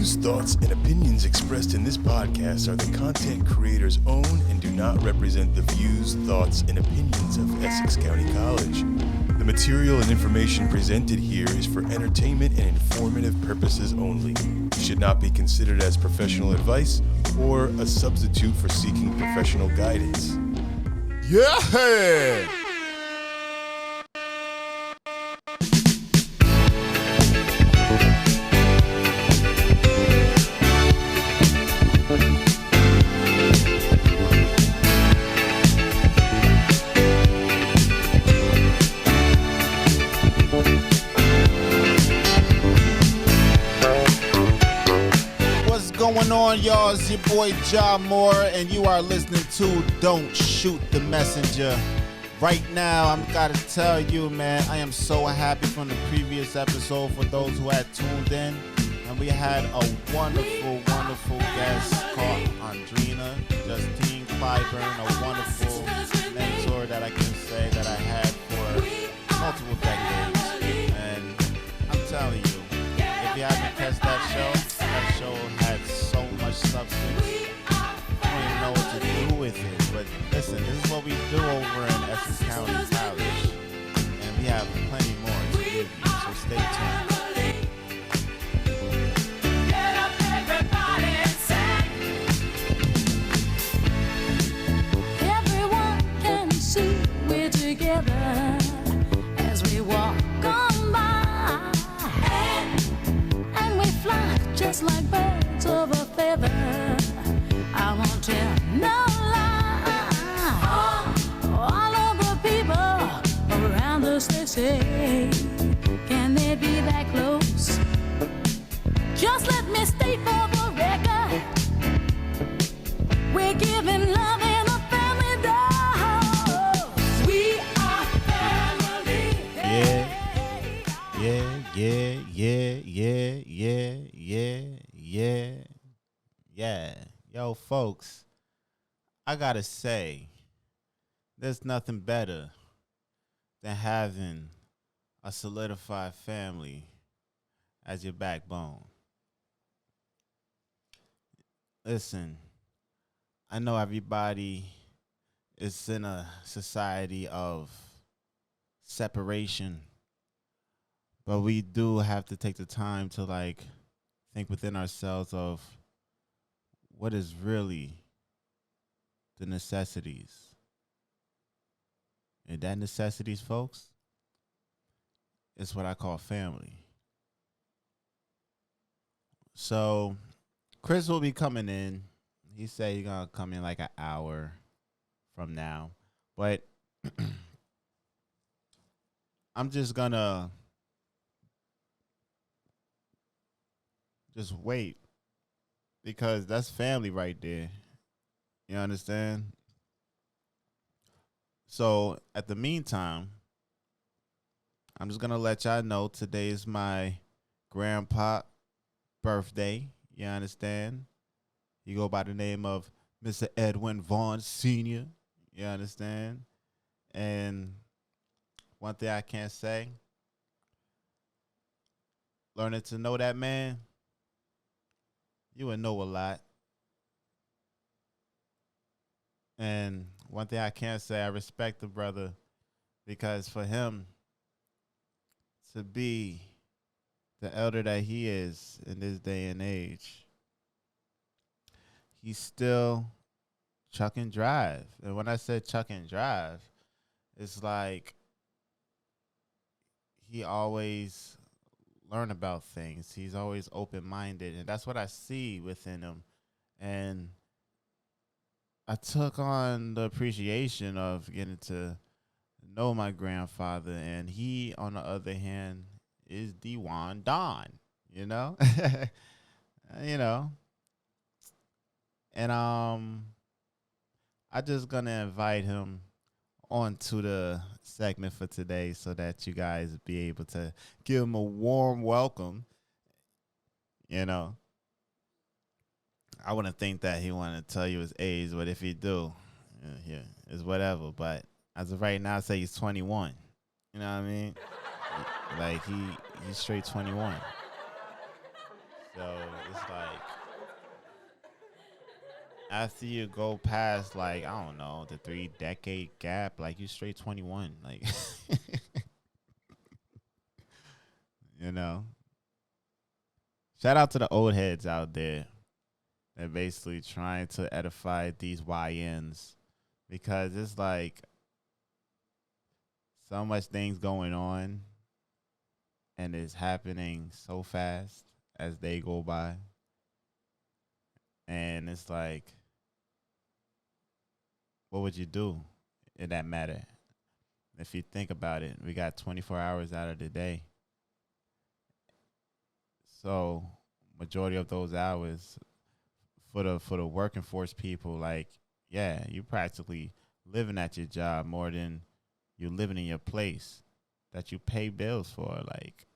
views, thoughts, and opinions expressed in this podcast are the content creator's own and do not represent the views, thoughts, and opinions of Essex County College. The material and information presented here is for entertainment and informative purposes only. It should not be considered as professional advice or a substitute for seeking professional guidance. Yeah! Going on, y'all? It's your boy Yah Moore, and you are listening to Don't Shoot the Messenger. Right now, I'm gotta tell you, man, I am so happy from the previous episode for those who had tuned in, and we had a wonderful, wonderful guest called Andrina Justine Clyburn, a wonderful mentor that I can say that I had for multiple decades. And I'm telling you, if you haven't catch that show had so much substance. I don't even know what to do with it. But listen, this is what we do over in Essex County College. And we have plenty more to give you, so stay tuned. Get up, everybody, and sing. Everyone can see we're together as we walk on by. And we fly just like birds of a feather. I won't tell no lie. All of the people around us, they say, can they be that close? Just let me state for the record, we're giving love in a family dose. We are family. Yeah. Yo, folks, I gotta say, there's nothing better than having a solidified family as your backbone. Listen, I know everybody is in a society of separation, but we do have to take the time to think within ourselves of what is really the necessities. And that necessities, folks, is what I call family. So Chris will be coming in. He said he's going to come in like an hour from now. But I'm just going to just wait, because that's family right there. You understand? So at the meantime, I'm just going to let y'all know today is my grandpa birthday. You understand? He go by the name of Mr. Edwin Vaughn Sr. You understand? And one thing I can't say, learning to know that man, you would know a lot. And one thing I can't say, I respect the brother, because for him to be the elder that he is in this day and age, he's still chuck and drive. And when I said chuck and drive, it's like he always learn about things. He's always open-minded, and that's what I see within him. And I took on the appreciation of getting to know my grandfather, and he, on the other hand, is Dewan Don, you know? You know. And I just gonna invite him onto the segment for today so that you guys be able to give him a warm welcome. You know, I wouldn't think that he want to tell you his age, but if he do, yeah, it's whatever. But as of right now, I say he's 21. You know what I mean? Like he's straight 21. So it's like after you go past like I don't know the 3-decade gap, like you straight 21, like you know. Shout out to the old heads out there that basically trying to edify these YNs because it's like so much things going on and it's happening so fast as they go by. And it's like, what would you do in that matter? If you think about it, we got 24 hours out of the day. So majority of those hours for the working force people, like, yeah, you practically living at your job more than you living in your place that you pay bills for. Like,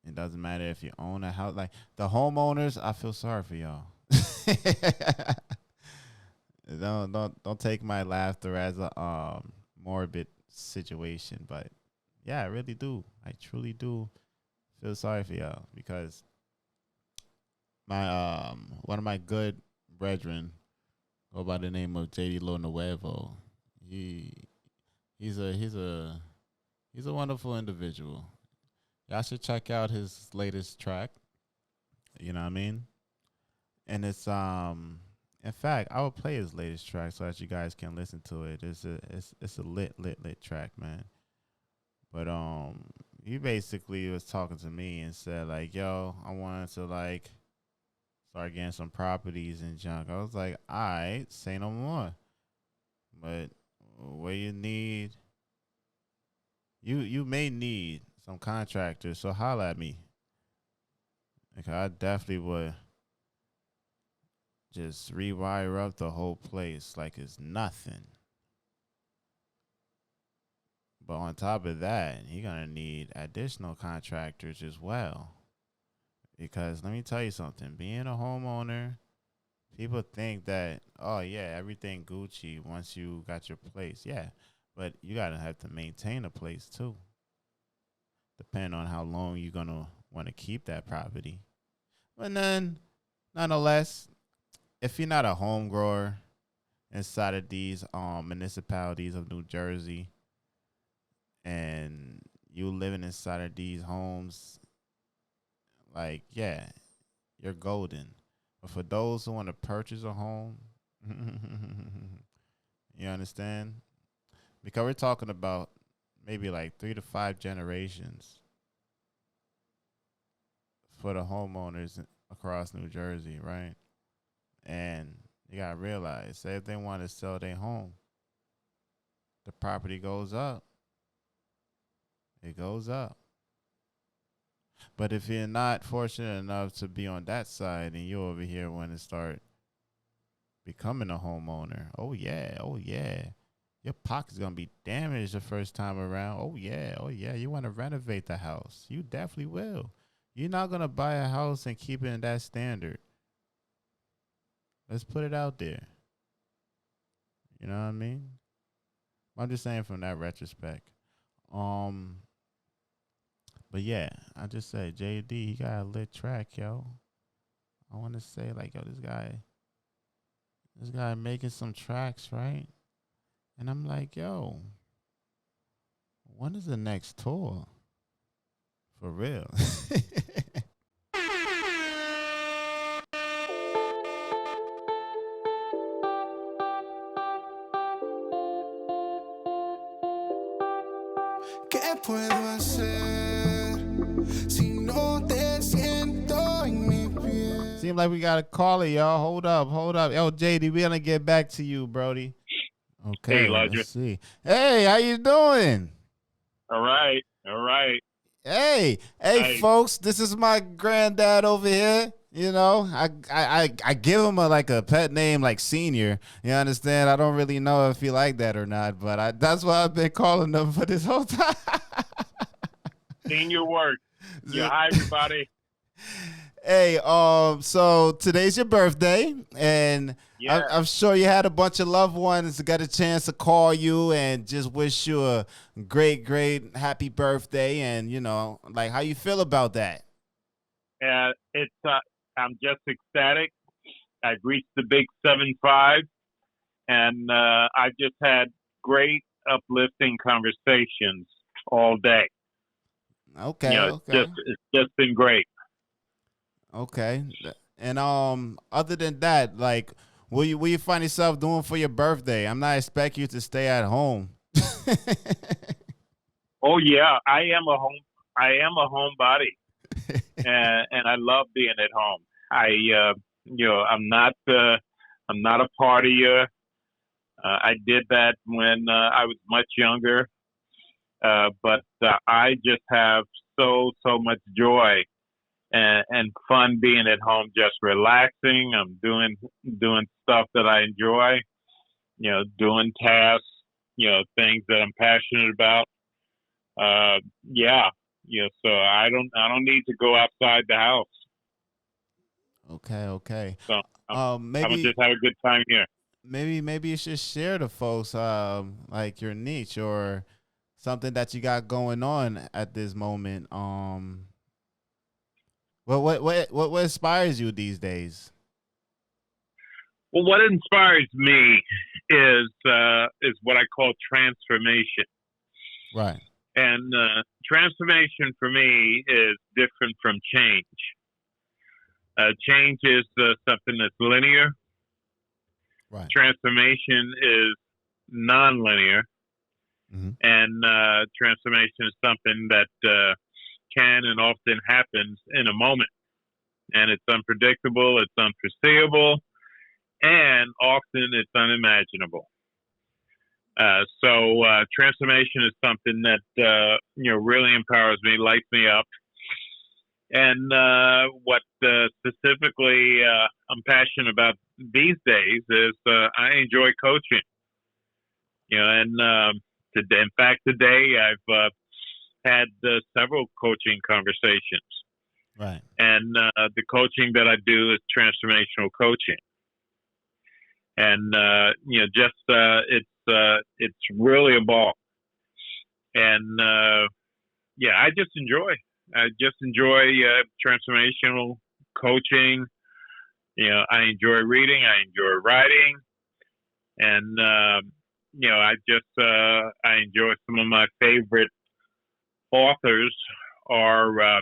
it doesn't matter if you own a house. Like the homeowners, I feel sorry for y'all. Don't take my laughter as a morbid situation, but yeah, I really do. I truly do feel sorry for y'all because my one of my good brethren go by the name of JD Lo Nuevo. He's a wonderful individual. Y'all should check out his latest track. You know what I mean? And it's in fact, I will play his latest track so that you guys can listen to it. It's a lit track, man. But he basically was talking to me and said like, "Yo, I wanted to like start getting some properties and junk." I was like, "All right, say no more." But what you need, you may need some contractors, so holla at me. Like I definitely would just rewire up the whole place like it's nothing. But on top of that, you're going to need additional contractors as well. Because let me tell you something, being a homeowner, people think that, oh yeah, everything Gucci once you got your place. Yeah, but you got to have to maintain a place too. Depending on how long you're going to want to keep that property. But then, nonetheless, if you're not a home grower inside of these municipalities of New Jersey and you living inside of these homes, like, yeah, you're golden. But for those who want to purchase a home, you understand? Because we're talking about maybe like 3 to 5 generations for the homeowners across New Jersey, right? And you got to realize, say if they want to sell their home, the property goes up. It goes up. But if you're not fortunate enough to be on that side and you over here want to start becoming a homeowner, oh yeah, your pocket's going to be damaged the first time around. Oh yeah, you want to renovate the house. You definitely will. You're not going to buy a house and keep it in that standard. Let's put it out there. You know what I mean? I'm just saying from that retrospect. But yeah, I just say JD, he got a lit track, yo. I want to say like, yo, this guy making some tracks, right? And I'm like, yo, when is the next tour? For real. ¿Qué puedo hacer si no te siento en mi piel? Seems like we got a caller, y'all. Hold up. Yo, JD, we're gonna get back to you, Brody. Okay, Hey, Elijah. let's see. Hey, how you doing? All right. Hey, Hey. folks, this is my granddad over here. You know, I give him a pet name like Senior. You understand? I don't really know if he like that or not, but that's why I've been calling him for this whole time. Senior work. Yeah, hi, everybody. Hey, so today's your birthday, and Yeah. I'm sure you had a bunch of loved ones that got a chance to call you and just wish you a great happy birthday, and you know, like how you feel about that. It's I'm just ecstatic. I've reached the big 7-5, and I've just had great, uplifting conversations all day. Okay, It's just been great. okay. And other than that, like, what you find yourself doing for your birthday? I'm not expecting you to stay at home. Oh yeah, I am a homebody, and I love being at home. I'm not a partier. I did that when I was much younger, but I just have so much joy and fun being at home, just relaxing. I'm doing stuff that I enjoy. Doing tasks. Things that I'm passionate about. Yeah. So I don't need to go outside the house. Okay. So I'm gonna Maybe just have a good time here. maybe you should share to folks like your niche or something that you got going on at this moment. What inspires you these days? Well, what inspires me is what I call transformation. Right. And transformation for me is different from change. Change is something that's linear. Right. Transformation is non-linear. Mm-hmm. And transformation is something that can and often happens in a moment. And it's unpredictable, it's unforeseeable, and often it's unimaginable. So transformation is something that really empowers me, lights me up. And what specifically I'm passionate about these days is I enjoy coaching. Today, in fact, today I've had several coaching conversations. Right. And the coaching that I do is transformational coaching. And it's really a ball. And I just enjoy transformational coaching. I enjoy reading, I enjoy writing, and I enjoy some of my favorite authors are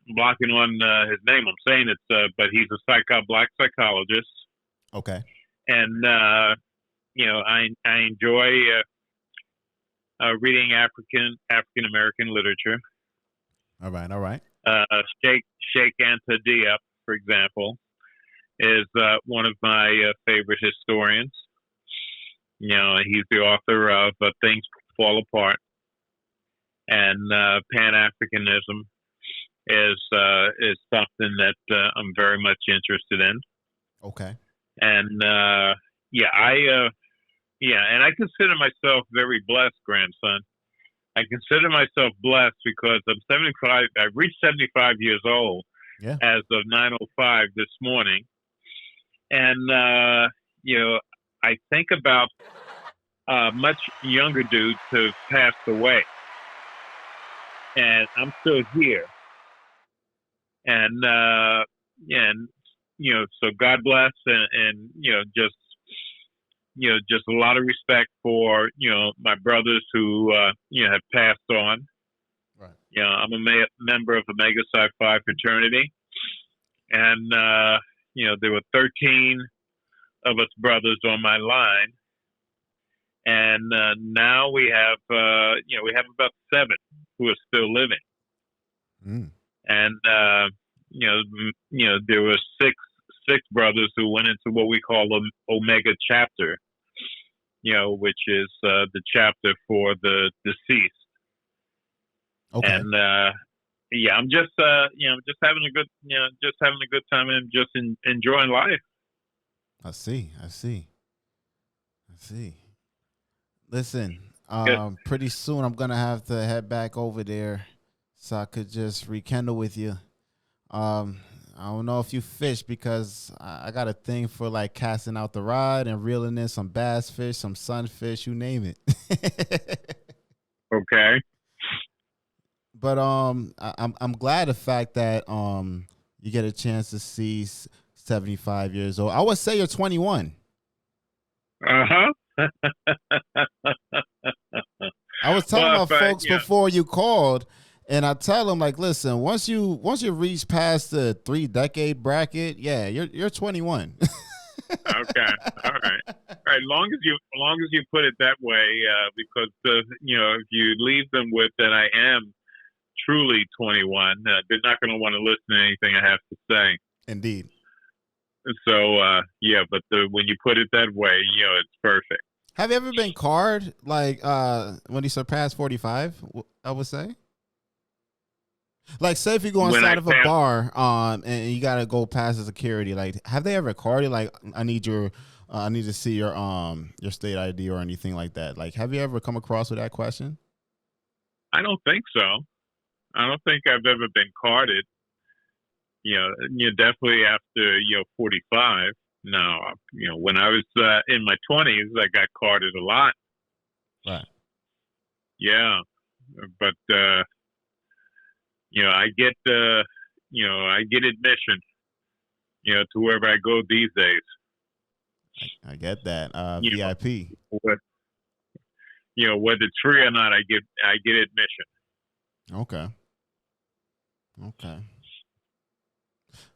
blocking on his name. I'm saying it's, but he's a black psychologist. Okay. And I enjoy reading African American literature. All right. Sheikh Anta Diop, for example, is one of my favorite historians. He's the author of Things Fall Apart, and Pan-Africanism is something that I'm very much interested in. Okay. And and I consider myself very blessed, grandson. I consider myself blessed because I'm 75. I reached 75 years old as of 9:05 this morning, and I think about much younger dudes who've passed away, and I'm still here. And so God bless, and just a lot of respect for my brothers who have passed on. Right. I'm a member of Omega Psi Phi fraternity, and there were 13 of us brothers on my line, and now we have about 7 who are still living. Mm. And there were six brothers who went into what we call Omega chapter, which is the chapter for the deceased. Okay. And I'm just having a good time and just enjoying life. I see. Listen, pretty soon I'm gonna have to head back over there so I could just rekindle with you. I don't know if you fish because I got a thing for like casting out the rod and reeling in some bass fish, some sunfish, you name it. Okay. But I'm glad the fact that you get a chance to see 75 years old. I would say you're 21. Uh-huh. I was telling my folks before you called, and I tell them, like, listen, once you reach past the 3-decade bracket, yeah, you're 21. Okay, all right. Long as you put it that way, because if you leave them with that I am truly 21, they're not going to want to listen to anything I have to say. Indeed. So but when you put it that way, it's perfect. Have you ever been carded like when you surpass 45? I would say. Like, say if you go inside of a bar, and you gotta go past the security. Like, have they ever carded? Like, I need to see your state ID or anything like that. Like, have you ever come across with that question? I don't think so. I don't think I've ever been carded. Definitely after 45. No, when I was in my 20s, I got carded a lot. Right. Yeah, but I get admission, to wherever I go these days. I get that. VIP. Whether it's free or not, I get admission. Okay.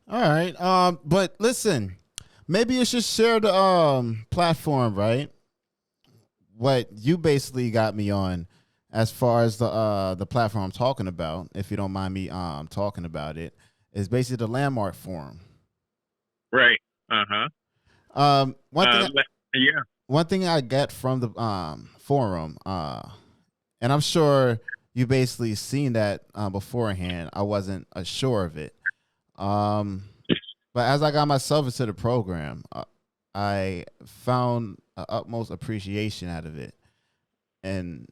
All right. But listen, maybe you should share the platform, right? What you basically got me on, as far as the platform I'm talking about, if you don't mind me talking about it, is basically the Landmark Forum. Right. One thing I get from the forum, and I'm sure you basically seen that beforehand. I wasn't sure of it. But as I got myself into the program, I found utmost appreciation out of it. And,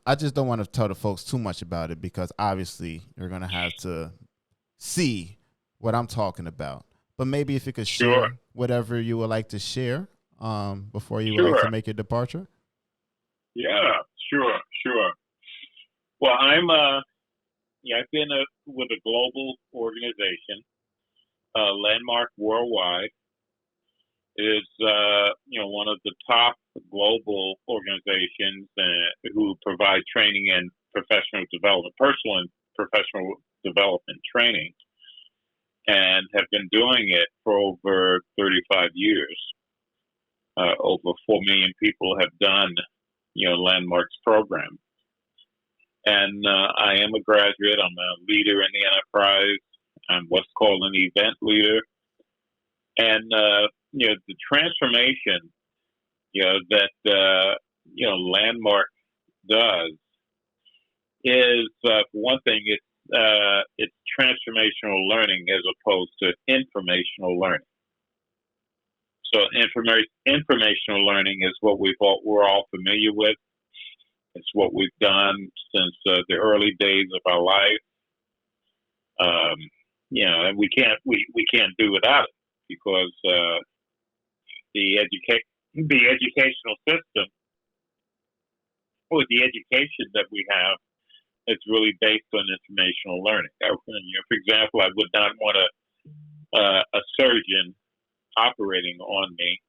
I just don't want to tell the folks too much about it, because obviously you're going to have to see what I'm talking about. But maybe if you could share whatever you would like to share before you would like to make your departure. Yeah, sure. Well, I've been with a global organization, Landmark Worldwide. Is one of the top global organizations who provide training and professional development, personal and professional development training, and have been doing it for over 35 years. Over 4 million people have done, Landmark's program. And I am a graduate. I'm a leader in the enterprise. I'm what's called an event leader. And, the transformation, that, Landmark does is, for one thing, it's transformational learning as opposed to informational learning. So informational learning is what we're all familiar with. It's what we've done since the early days of our life. And we can't do without it, because the educational system, or the education that we have, is really based on informational learning. For example, I would not want a surgeon operating on me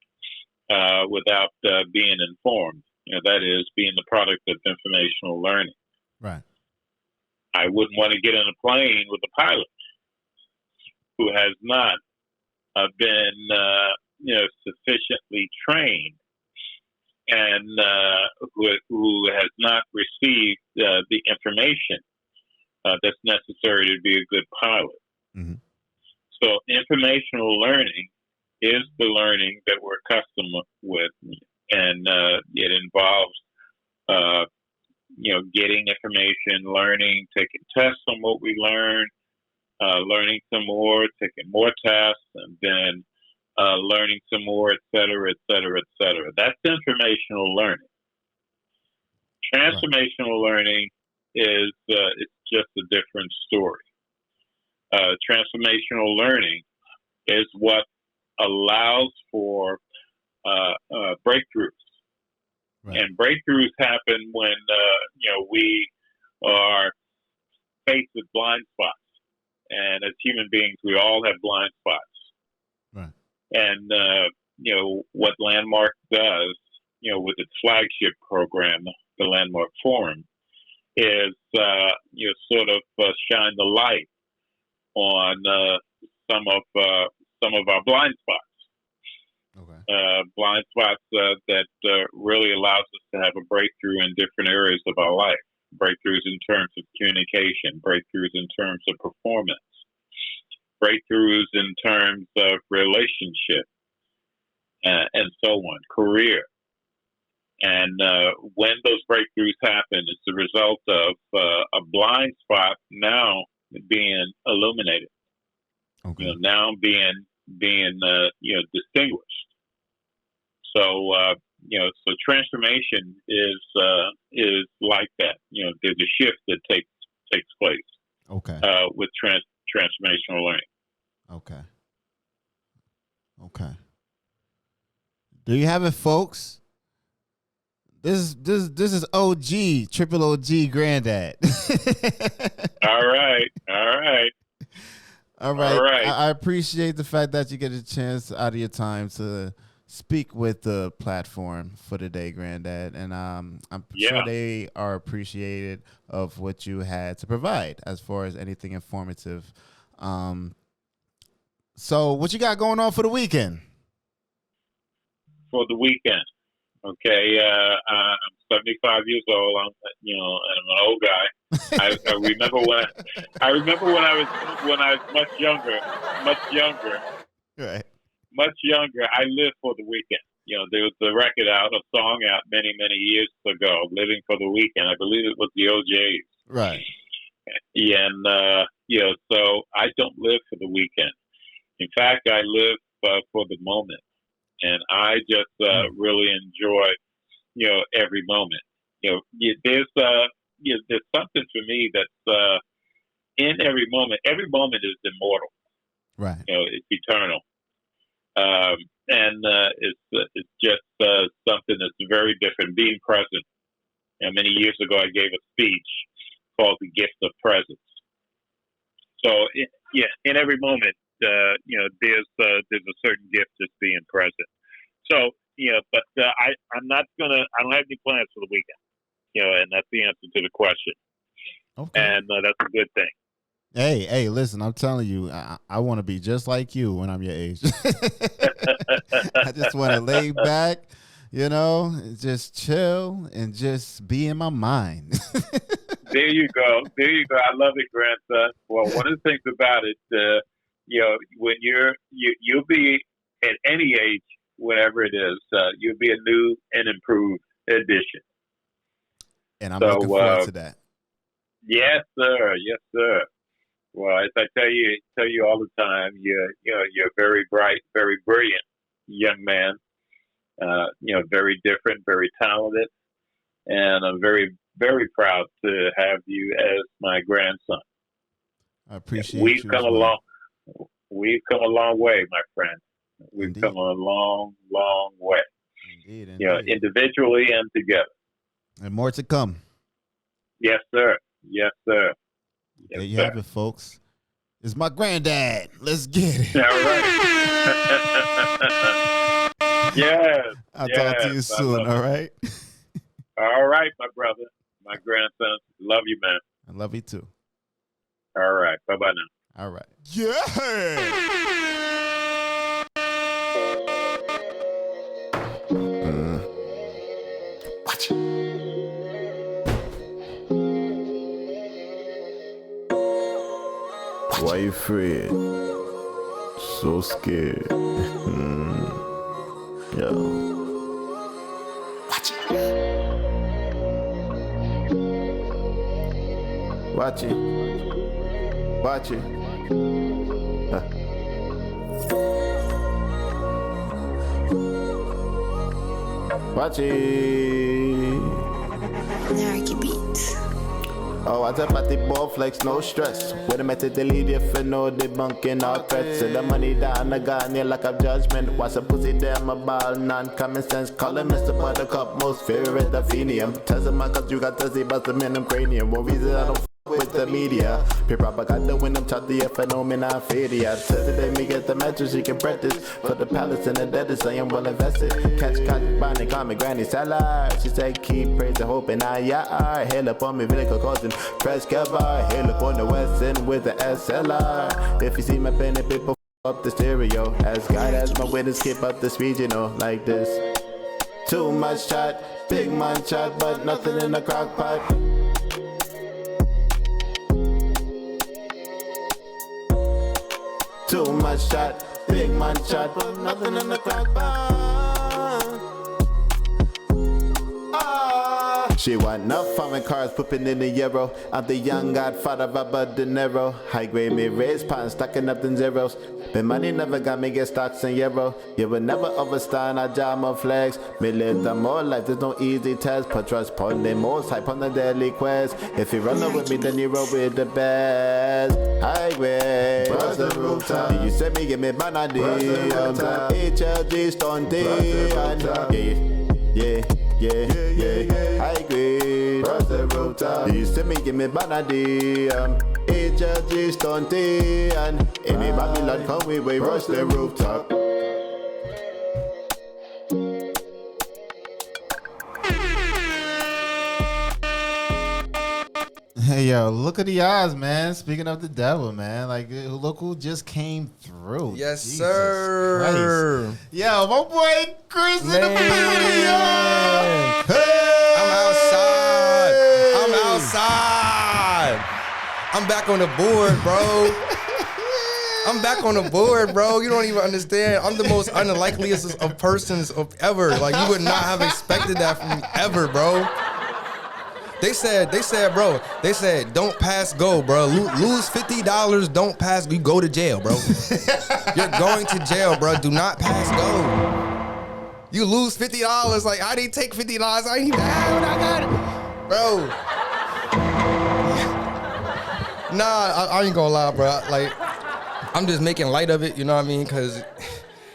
without being informed. That is, being the product of informational learning. Right. I wouldn't want to get in a plane with a pilot who has not been, sufficiently trained, and who has not received the information that's necessary to be a good pilot. Mm-hmm. So informational learning is the learning that we're accustomed with, and it involves, getting information, learning, taking tests on what we learn, learning some more, taking more tests, and then learning some more, et cetera, et cetera, et cetera. That's informational learning. Transformational learning is it's just a different story. Transformational learning is what allows for breakthroughs. Right. And breakthroughs happen when we are faced with blind spots. And as human beings, we all have blind spots. Right. And, what Landmark does, with its flagship program, the Landmark Forum, is, sort of shine the light on some of our blind spots. Okay. Blind spots that really allows us to have a breakthrough in different areas of our life. Breakthroughs in terms of communication, breakthroughs in terms of performance, breakthroughs in terms of relationship, and so on, career. And when those breakthroughs happen, it's the result of a blind spot now being illuminated. Okay. Now being distinguished. So so transformation is like that. There's a shift that takes place. Okay. With transformational learning. Okay. Okay. There you have it, folks. This is OG, triple OG granddad. All right. I appreciate the fact that you get a chance out of your time to speak with the platform for today, granddad. And I'm sure they are appreciated of what you had to provide as far as anything informative. So what you got going on for the weekend? For the weekend. Okay, I'm 75 years old. I'm an old guy. I remember when I was much younger. Right. Much younger. I lived for the weekend. There was a song out many years ago, "Living for the Weekend." I believe it was the OJs. Right. And so I don't live for the weekend. In fact, I live for the moment. And I just really enjoy, every moment. There's something for me that's in every moment. Every moment is immortal. Right. It's eternal. And it's just something that's very different. Being present. Many years ago, I gave a speech called "The Gift of Presence." So, in every moment. There's a certain gift that's being present. So, but I don't have any plans for the weekend. And that's the answer to the question. Okay. And that's a good thing. Hey, listen, I'm telling you, I want to be just like you when I'm your age. I just want to lay back, just chill and just be in my mind. There you go. I love it, grandson. Well, one of the things about it, when you'll be at any age, whatever it is, you'll be a new and improved edition. And I'm looking forward to that. Yes, sir. Yes, sir. Well, as I tell you all the time, you're very bright, very brilliant young man. Very different, very talented, and I'm very, very proud to have you as my grandson. I appreciate We've you. We've come a long way, my friend. We've Indeed. come a long, long way. Indeed. Individually and together. And more to come. Yes, sir. Yes, sir. Yes, there you sir. have it, folks. It's my granddad. Let's get it. All right. Yes. I'll talk to you soon, all right? All right, my brother. My grandson. Love you, man. I love you too. All right. Bye-bye now. All right. Yeah. Watch it. Why you afraid? So scared. Yo. Watch it. Watch it. Watch it. Watch it. Narky beats. Oh, I tell party ball flex, no stress. With a method to lead if you know debunking all threats. Send the money down, I got near like a judgment. What's a pussy damn a ball, non-common sense. Call him Mr. Buttercup, most favorite aphenium. Test him cause you got to see bust him in them cranium. What reason I don't with the media. Pre-propaganda when I'm taught the phenomena failure. Till today me get the mattress, you can practice. For the palace and the debtors, I am well invested. Catch, bond, and call me granny salad. She said keep praise and hope and I hail up on me, Vinegar causing fresh cover. Hail up on the west end with the SLR. If you see my pen and people up the stereo. As God as my witness, keep up this regional like this. Too much chat, big man chat, but nothing in the crock pot. Too much chat, big man chat, but nothing in the crock pot. She want enough farming cars pooping in the euro. I'm the young godfather of Abba De Niro. High grade mid-raise pounds stacking up in zeros. But money never got me get stocks in euro. You will never overstand our Yah Moore flags. Me live the more life, there's no easy test. Put trust upon the most hype on the daily quest. If you run with me, then you roll with the best. High grade, what's the rooftop? You send me, give me banana. HLG Stone D. Yeah. High grade, what's the rooftop? You send me, give me banana. HLG Stone D. And any Babylon come we rush the rooftop. Hey, yo, look at the odds, man. Speaking of the devil, man. Like, look who just came through. Yes, Jesus sir. Christ. Yo, my boy Chris in the building, yo. Hey. I'm outside. I'm back on the board, bro. I'm back on the board, bro. You don't even understand. I'm the most unlikeliest of persons of ever. Like, you would not have expected that from me ever, bro. They said, bro, don't pass go, bro. Lose $50, don't pass, you go to jail, bro. You're going to jail, bro. Do not pass go. You lose $50, like, I didn't take $50, I ain't even have it, I got it. Bro. Nah, I ain't gonna lie, bro. Like, I'm just making light of it, you know what I mean? Cause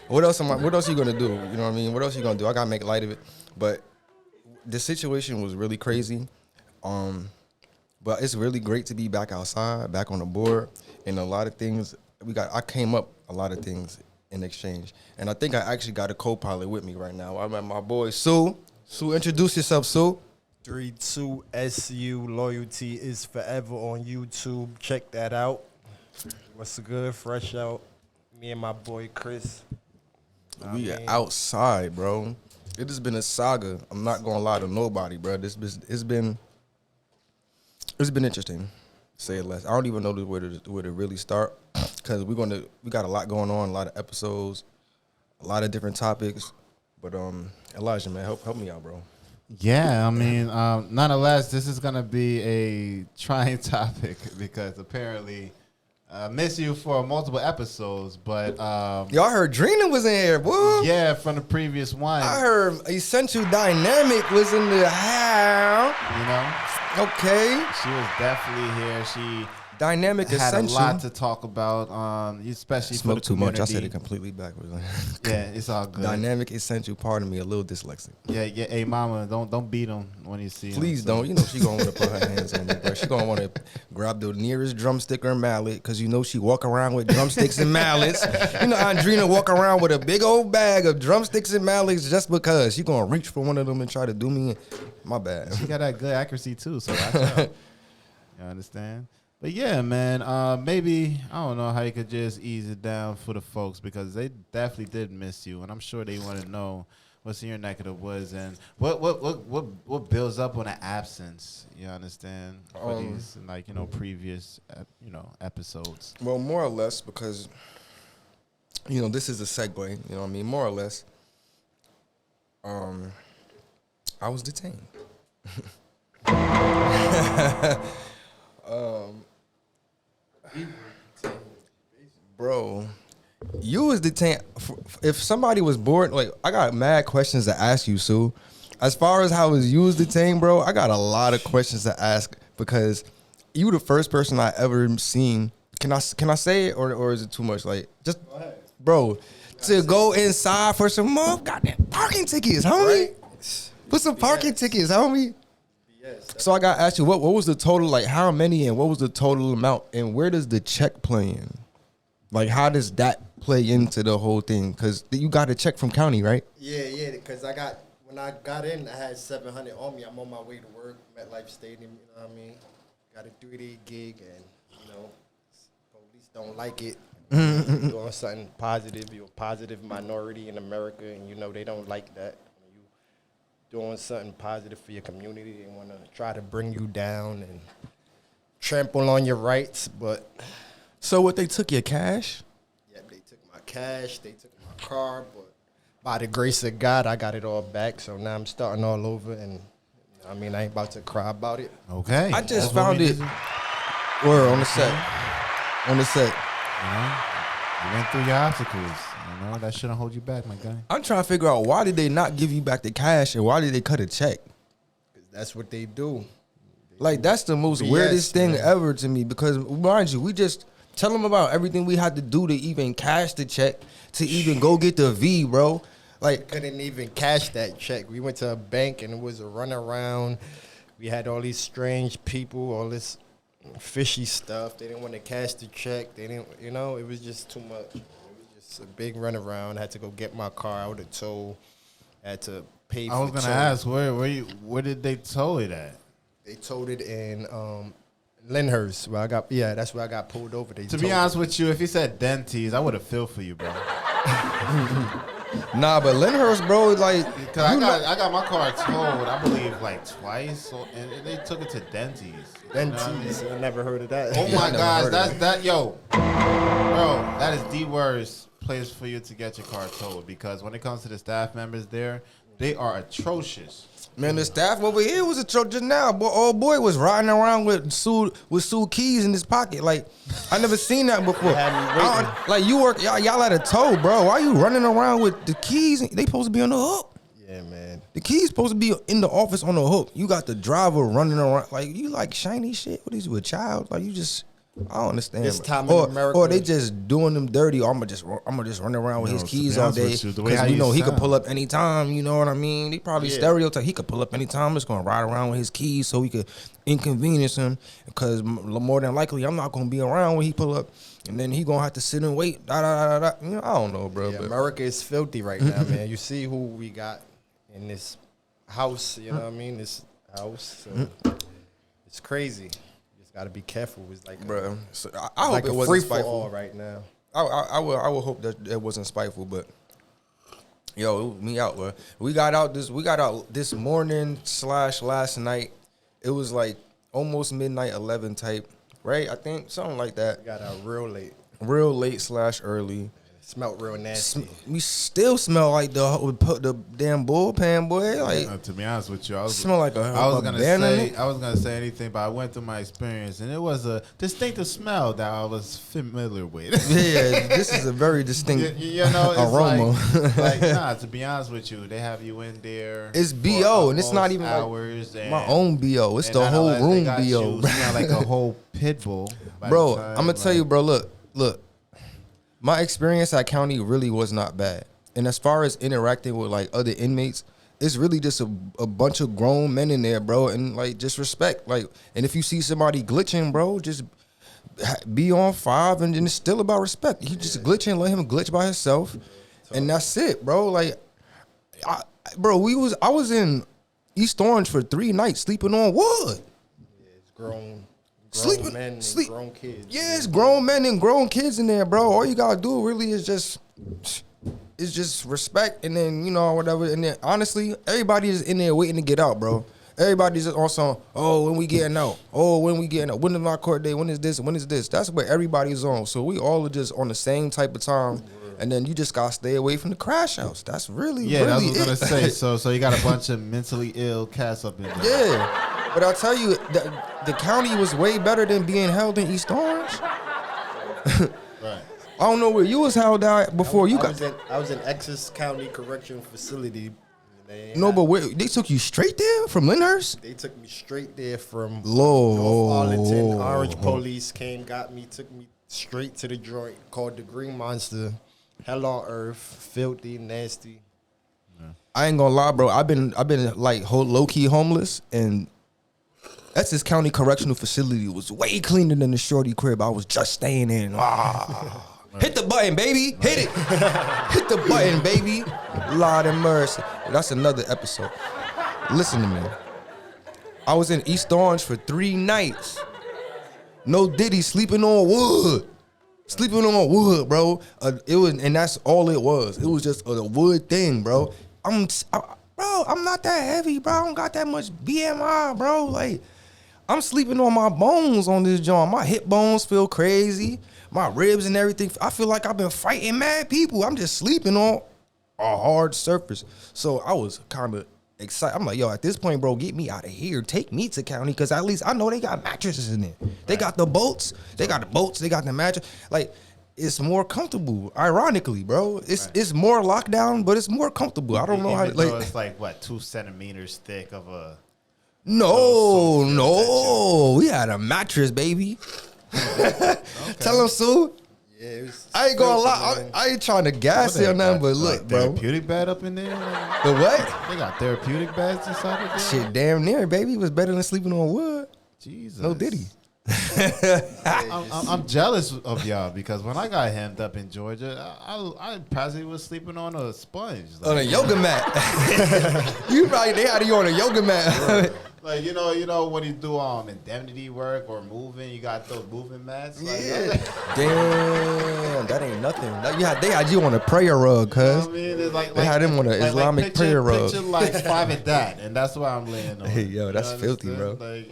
what else you gonna do? You know what I mean? What else you gonna do? I gotta make light of it. But the situation was really crazy. But it's really great to be back outside, back on the board, and a lot of things I came up a lot of things in exchange. And I think I actually got a co-pilot with me right now. I'm at my boy Su. Su, introduce yourself, Su. 32 SU Loyalty is forever on YouTube. Check that out. What's good? Fresh out. Me and my boy Chris. We are outside, bro. It has been a saga. I'm not gonna lie to nobody, bro. It's been interesting, to say it less. I don't even know where to really start, because we got a lot going on, a lot of episodes, a lot of different topics. But Elijah, man, help me out, bro. Yeah, I mean, nonetheless, this is gonna be a trying topic because apparently miss you for multiple episodes, but y'all heard Drina was in here, boy. Yeah, from the previous one. I heard Essential Dynamic was in the house. You know? Okay. She was definitely here. She Dynamic had Essential. a lot to talk about, especially for the too much. community. I said it completely backwards. Yeah, it's all good. Dynamic Essential. Pardon me, a little dyslexic. Yeah. Hey, mama, don't beat him when you see him. Please don't. You know she gonna want to put her hands on me, bro. She gonna want to grab the nearest drumstick or mallet, because you know she walk around with drumsticks and mallets. You know Andrina walk around with a big old bag of drumsticks and mallets just because she gonna reach for one of them and try to do me in. My bad. She got that good accuracy too, so watch out. You understand? But yeah, man, maybe, I don't know how you could just ease it down for the folks, because they definitely did miss you, and I'm sure they want to know what's in your neck of the woods and what builds up on an absence. You understand? For these, like, previous, episodes. Well, more or less, because, this is a segue, you know what I mean? More or less, I was detained. Bro, you was detained. If somebody was bored, like, I got mad questions to ask you, Sue. As far as how you was detained, bro, I got a lot of questions to ask, because you the first person I ever seen. Can I say it, or is it too much? Like, just, bro, to go inside for some more goddamn parking tickets, homie. Right? Put some parking tickets, homie. So I got to ask you, what was the total, like how many and what was the total amount and where does the check play in? Like how does that play into the whole thing? Because you got a check from county, right? Yeah, because when I got in, I had 700 on me. I'm on my way to work, MetLife Stadium, you know what I mean? Got a 3-day gig and, police don't like it. You're doing something positive, you're a positive minority in America, and they don't like that. When you doing something positive for your community, they want to try to bring you down and trample on your rights, but... So what, they took your cash? Yeah, they took my cash, they took my car, but by the grace of God, I got it all back, so now I'm starting all over, and I ain't about to cry about it. Okay. I just found it. Word on the set. On the set. You went through your obstacles. That shouldn't hold you back, my guy. I'm trying to figure out why did they not give you back the cash and why did they cut a check? Because that's what they do. Like, that's the most weirdest thing ever to me because, mind you, we just tell them about everything we had to do to even cash the check, to even go get the V, bro. Like, we couldn't even cash that check. We went to a bank and it was a runaround. We had all these strange people, all this fishy stuff. They didn't want to cash the check. They didn't, it was just too much. It was just a big runaround. I had to go get my car out of tow. I had to pay for I was going to ask, where did they tow it at? They towed it in Lyndhurst. That's where I got pulled over. To be honest with you, if you said Denty's, I would have feel for you, bro. Nah, but Lyndhurst, bro, like, because I got my car towed, I believe, like twice, and they took it to Denty's. Denty's, I never heard of that. Oh my gosh, bro, that is the worst place for you to get your car towed because when it comes to the staff members there, they are atrocious. Man, the staff over here was atrocious now. Old boy was riding around with Sue keys in his pocket. Like, I never seen that before. Like, you work, y'all at a tow, bro. Why you running around with the keys? They supposed to be on the hook. Yeah, man. The keys supposed to be in the office on the hook. You got the driver running around. Like, you like shiny shit? What is you, a child? Like, you just... I don't understand. This time in America, or they just doing them dirty. Or I'm gonna just run around with his keys all day because he could pull up anytime. You know what I mean? They probably stereotype. He could pull up anytime. I'm just gonna ride around with his keys so he could inconvenience him because more than likely I'm not gonna be around when he pull up, and then he gonna have to sit and wait. I don't know, bro. Yeah, America is filthy right now, man. You see who we got in this house. You know what I mean? This house. So it's crazy. Got to be careful. It's like, bro. So I hope it wasn't spiteful right now. I will hope that it wasn't spiteful, but yo, me out, bro. We got out this morning / last night. It was like almost midnight, 11 type, right? I think something like that. We got out real late / early. Smelled real nasty. We still smell like the damn bullpen, boy. Like, to be honest with you, I was gonna say anything, but I went through my experience, and it was a distinctive smell that I was familiar with. Yeah, this is a very distinct aroma. To be honest with you, they have you in there. It's BO, and it's not even hours. Like my own BO. It's the whole room BO. Smell like a whole pit bull. Bro, I'm gonna tell you, bro. Look. My experience at county really was not bad. And as far as interacting with like other inmates, it's really just a bunch of grown men in there, bro. And like, just respect. Like, and if you see somebody glitching, bro, just be on 5 and it's still about respect. You just glitching, let him glitch by himself. And that's it, bro. Like, I was in East Orange for 3 nights sleeping on wood. Yeah, it's grown men and grown kids. Yeah, it's grown men and grown kids in there, bro. All you gotta do really is just respect, and then whatever. And then honestly, everybody is in there waiting to get out, bro. Everybody's just on some. When we getting out? When we getting out? When is my court day? When is this? When is this? That's what everybody's on. So we all are just on the same type of time. And then you just gotta stay away from the crash outs. That's really that's what I was gonna say. So you got a bunch of mentally ill cats up in there. Yeah. But I'll tell you, the county was way better than being held in East Orange. Right. I don't know where you was held out before. I was in Essex County Correction Facility. But they took you straight there from Lyndhurst? They took me straight there from Lord. North Arlington. Orange police came, got me, took me straight to the joint called the Green Monster. Hell on earth, filthy, nasty. I ain't gonna lie, bro. I've been like low key homeless, and Essex County Correctional Facility was way cleaner than the shorty crib I was just staying in. Hit the button, baby. Hit it. Hit the button, baby. Lord have mercy. That's another episode. Listen to me. I was in East Orange for 3 nights. No Diddy, sleeping on wood. Sleeping on wood, bro. It was, and that's all it was. It was just a wood thing, bro. I'm not that heavy, bro. I don't got that much BMI, bro. Like, I'm sleeping on my bones on this joint. My hip bones feel crazy. My ribs and everything. I feel like I've been fighting mad people. I'm just sleeping on a hard surface. So I was kind of excited. I'm like, yo, at this point, bro, get me out of here. Take me to county, because at least I know they got mattresses in there. They got the boats. They got the boats. They got the mattress. Like, it's more comfortable. Ironically, bro, it's more lockdown, but it's more comfortable. I don't know how. Like, it's like what, 2 centimeters thick of a. No, we had a mattress, baby. Tell him, Sue. Yeah, I ain't gonna lie. I ain't trying to gas it or nothing, but look, bro. Therapeutic bed up in there? The what? They got therapeutic beds inside of there? Shit, damn near, baby. It was better than sleeping on wood. Jesus. No Diddy. I'm jealous of y'all, because when I got hemmed up in Georgia, I practically was sleeping on a sponge. On a yoga mat. They had you on a yoga mat. Like, you know when you do indemnity work or moving, you got those moving mats. Like, Damn, that ain't nothing. They had you on a prayer rug, cuz. You know what I mean? It's like, they had him on an Islamic prayer rug. Picture like 5 of that, and that's why I'm laying on. Hey, yo, that's filthy, bro. Like,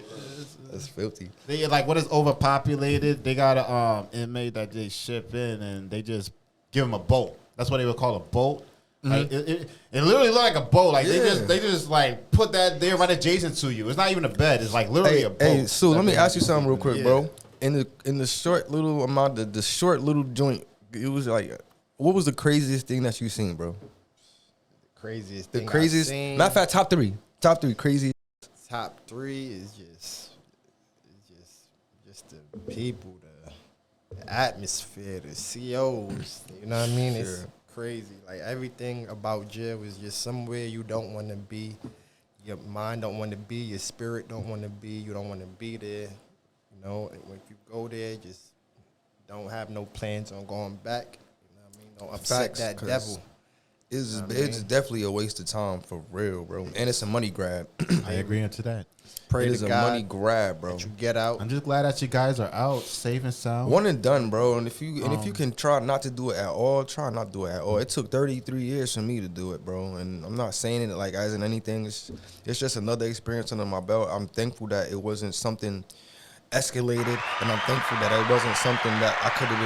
that's filthy. They like, what is overpopulated? They got a inmate that they ship in, and they just give him a boat. That's what they would call a boat. Like, it literally looked like a boat. Like, they just like put that there right adjacent to you. It's not even a bed. It's like literally a boat. Hey, Sue, let me ask you something real quick, bro. In the short little amount of the short little joint, it was like, what was the craziest thing that you seen, bro? The craziest. Matter of fact, top three crazy. Top 3 is just the people, the atmosphere, the COs. You know what I mean? Sure. It's crazy. Like, everything about jail is just somewhere you don't want to be. Your mind don't want to be. Your spirit don't want to be. You don't want to be there. You know, and when you go there, just don't have no plans on going back. You know what I mean? Don't upset that devil. It's definitely a waste of time, for real, bro. And it's a money grab. I agree to that. Pray it to is a God money grab, bro. that you get out. I'm just glad that you guys are out safe and sound. One and done, bro. And if you can try not to do it at all, try not to do it at all. It took 33 years for me to do it, bro. And I'm not saying it like as in anything. It's just another experience under my belt. I'm thankful that it wasn't something escalated, and I'm thankful that it wasn't something that I could have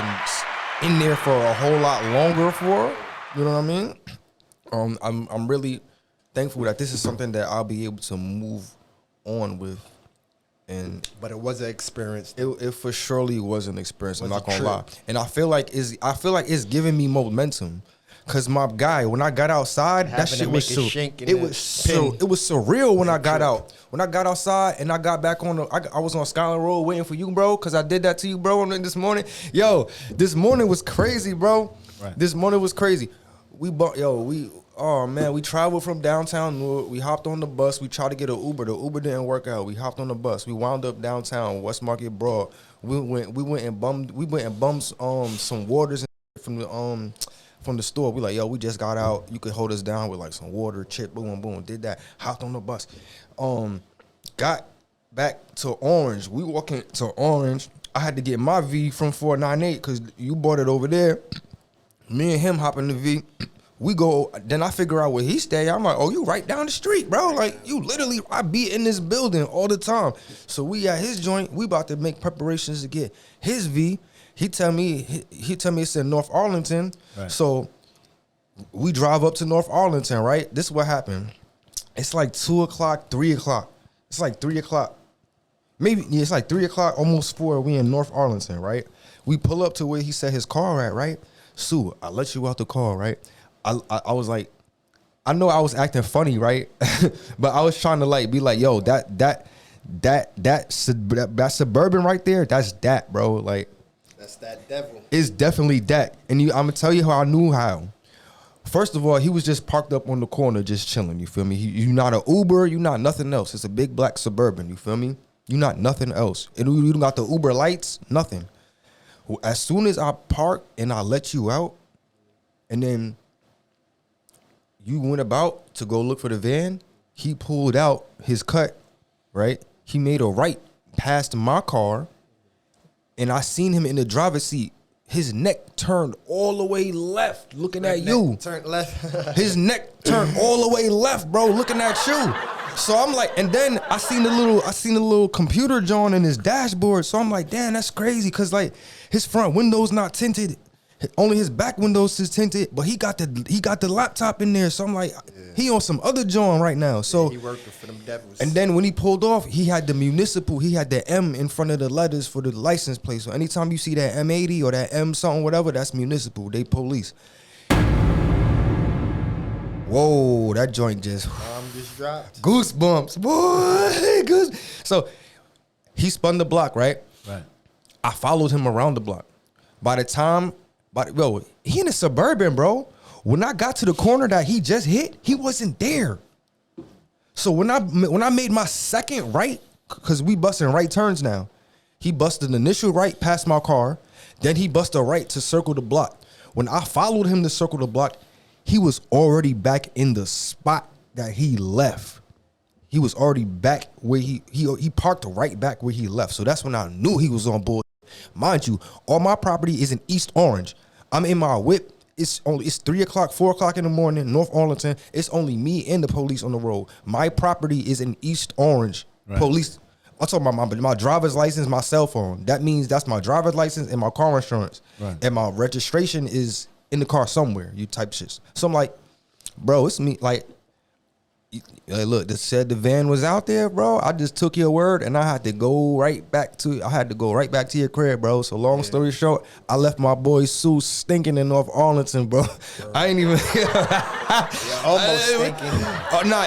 been in there for a whole lot longer for. You know what I mean? I'm really thankful that this is something that I'll be able to move on with. But it was an experience. It for surely was an experience. I'm not gonna lie, and I feel like it's giving me momentum. Cause my guy, when I got outside, that shit was it was surreal when I got out. When I got outside and I got back on I was on Skyline Road waiting for you, bro. Cause I did that to you, bro. This morning, this morning was crazy, bro. Right. This morning was crazy. We traveled from downtown Newark. We hopped on the bus. We tried to get an Uber. The Uber didn't work out. We hopped on the bus. We wound up downtown West Market Broad. We went and bummed some waters from the store. We like, yo, we just got out. You could hold us down with like some water, chip, boom, boom. Did that. Hopped on the bus. Got back to Orange. We walking to Orange. I had to get my V from 498 because you bought it over there. Me and him hop in the V. We go, then I figure out where he stay. I'm like, oh, you right down the street, bro. Like, you literally, I be in this building all the time. So we at his joint. We about to make preparations to get his V. He tell me it's in North Arlington. Right. So we drive up to North Arlington, right? This is what happened. It's like 2 o'clock, 3 o'clock. It's like 3 o'clock. Maybe, it's like 3 o'clock, almost 4. We in North Arlington, right? We pull up to where he set his car at, right? Sue, I let you out the car, right? I was like, I know I was acting funny, right? But I was trying to like be like, yo, that Suburban right there, that's that, bro. Like, that's that devil. It's definitely that. And I'm gonna tell you how I knew how. First of all, he was just parked up on the corner, just chilling. You feel me? You not an Uber, you not nothing else. It's a big black Suburban. You feel me? You not nothing else. You don't got the Uber lights, nothing. As soon as I park and I let you out, and then you went about to go look for the van, he pulled out his cut, right? He made a right past my car, and I seen him in the driver's seat. His neck turned all the way left, looking at you. Turned left. His neck turned all the way left, bro, looking at you. So I'm like, and then I seen the little computer John in his dashboard. So I'm like, damn, that's crazy, cause like his front window's not tinted. Only his back windows is tinted, but he got the laptop in there. So I'm like, he on some other John right now. So he working for them devils. And then when he pulled off, he had the municipal, he had the M in front of the letters for the license plate. So anytime you see that M80 or that M something, whatever, that's municipal. They police. Whoa, that joint just dropped. Goosebumps, boy. So he spun the block, right? Right. I followed him around the block. He in a Suburban, bro. When I got to the corner that he just hit, he wasn't there. So when I made my second right, because we busting right turns now, he busted an initial right past my car, then he busted a right to circle the block. When I followed him to circle the block, he was already back in the spot that he left. He was already back where he parked right back where he left. So that's when I knew he was on board. Mind you, all my property is in East Orange. I'm in my whip. It's 3 o'clock, 4 o'clock in the morning, North Arlington. It's only me and the police on the road. My property is in East Orange. Right. Police. I'm talking about my driver's license, my cell phone. That means that's my driver's license and my car insurance. Right. And my registration is in the car somewhere, you type shit. So I'm like, bro, it's me. Like, look, they said the van was out there, bro. I just took your word, and I had to go right back to your crib, bro. So long story short, I left my boy Su stinking in North Arlington, bro. I ain't even almost stinking.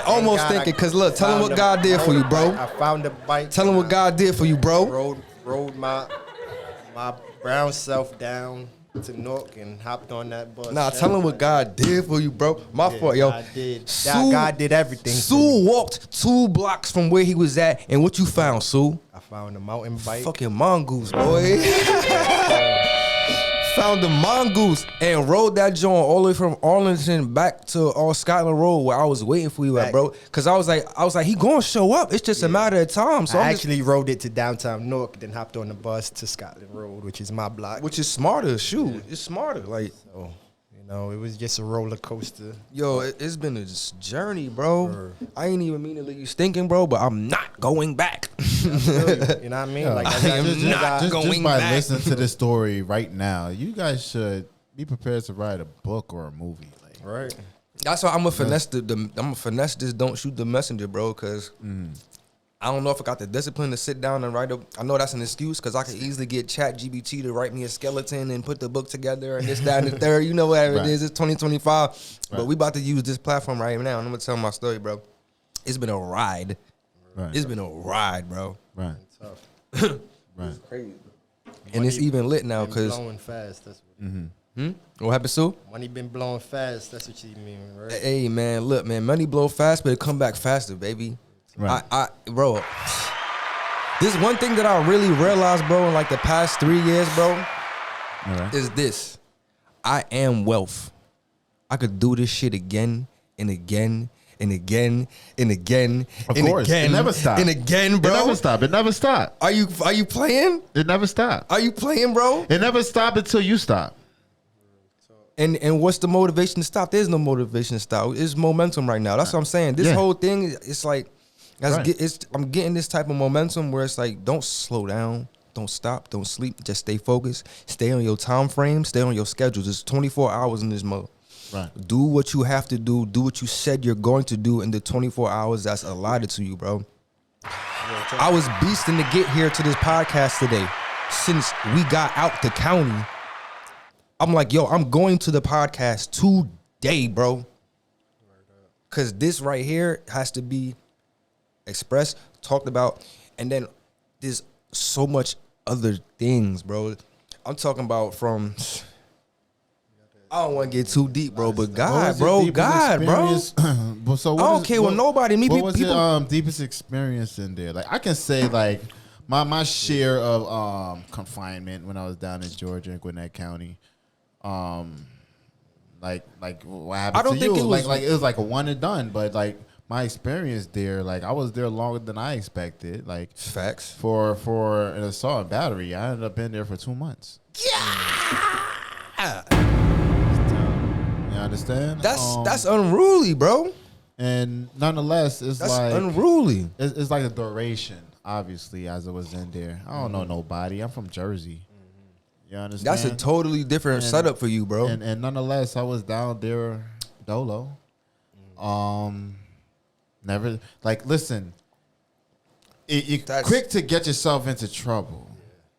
Almost stinking. Cause look, tell him what God did for you, bro. I found a bike. Tell him what God did for you, bro. Rode my brown self down to Newark and hopped on that bus. Nah, tell him what God did for you, bro. My fault, yo. God did everything. Su walked 2 blocks from where he was at, and what you found, Su? I found a mountain bike. Fucking mongoose, boy. Found the mongoose and rode that joint all the way from Arlington back to Scotland Road where I was waiting for you at, bro. Cause I was like, he gonna show up. It's just a matter of time. So I actually rode it to downtown Newark, then hopped on the bus to Scotland Road, which is my block. Which is smarter, shoot. It's smarter. Like, so, it was just a roller coaster. Yo, it's been a journey, bro. I ain't even mean to leave you stinking, bro, but I'm not going back. You know what I mean? Like, just by listening to this story right now, you guys should be prepared to write a book or a movie. Like, right. That's why I'm gonna finesse finesse this Don't Shoot the Messenger, bro, because I don't know if I got the discipline to sit down and write I know that's an excuse because I could easily get ChatGPT to write me a skeleton and put the book together and this, that, and the third. You know, whatever it is. It's 2025. Right. But we about to use this platform right now, and I'm going to tell my story, bro. It's been a ride. Right. It's been a ride, bro. Right. Tough. Right. It's crazy. And it's even lit now because... blowing fast. That's what What happened, Sue? Money been blowing fast. That's what you mean, right? Hey, man, look, man. Money blow fast, but it come back faster, baby. Right. Bro, this one thing that I really realized, bro, in like the past 3 years, bro, is this. I am wealth. I could do this shit again and again and again and again. Of course. Again, it never stopped. And again, bro. It never stopped. Are you playing? It never stopped. Are you playing, bro? It never stopped until you stop. And what's the motivation to stop? There's no motivation to stop. It's momentum right now. That's what I'm saying. This whole thing, it's like, I'm getting this type of momentum where it's like, don't slow down, don't stop, don't sleep, just stay focused, stay on your time frame, stay on your schedule. There's 24 hours in this mode. Right. Do what you have to do what you said you're going to do in the 24 hours that's allotted to you, bro. I was beasting to get here to this podcast today. Since we got out the county, I'm like, yo, I'm going to the podcast today, bro. Because this right here has to be expressed, talked about, and then there's so much other things, bro. I'm talking about I don't want to get too deep, bro. But What God, was your bro, deepest God, bro. experience? But so what I don't is- care what nobody. Me, What was people. your deepest experience in there? Like I can say like my share of confinement when I was down in Georgia and Gwinnett County. Like what happened I don't to think you? it was- like it was like a one and done, but like my experience there, like I was there longer than I expected. Like Facts. for an assault and battery, I ended up in there for 2 months. Yeah. You understand? That's unruly, bro. And nonetheless, it's That's like unruly. it's like a duration, obviously, as it was in there. I don't know nobody. I'm from Jersey. You understand? That's a totally different setup for you, bro. And nonetheless, I was down there dolo. Never like listen. You're quick to get yourself into trouble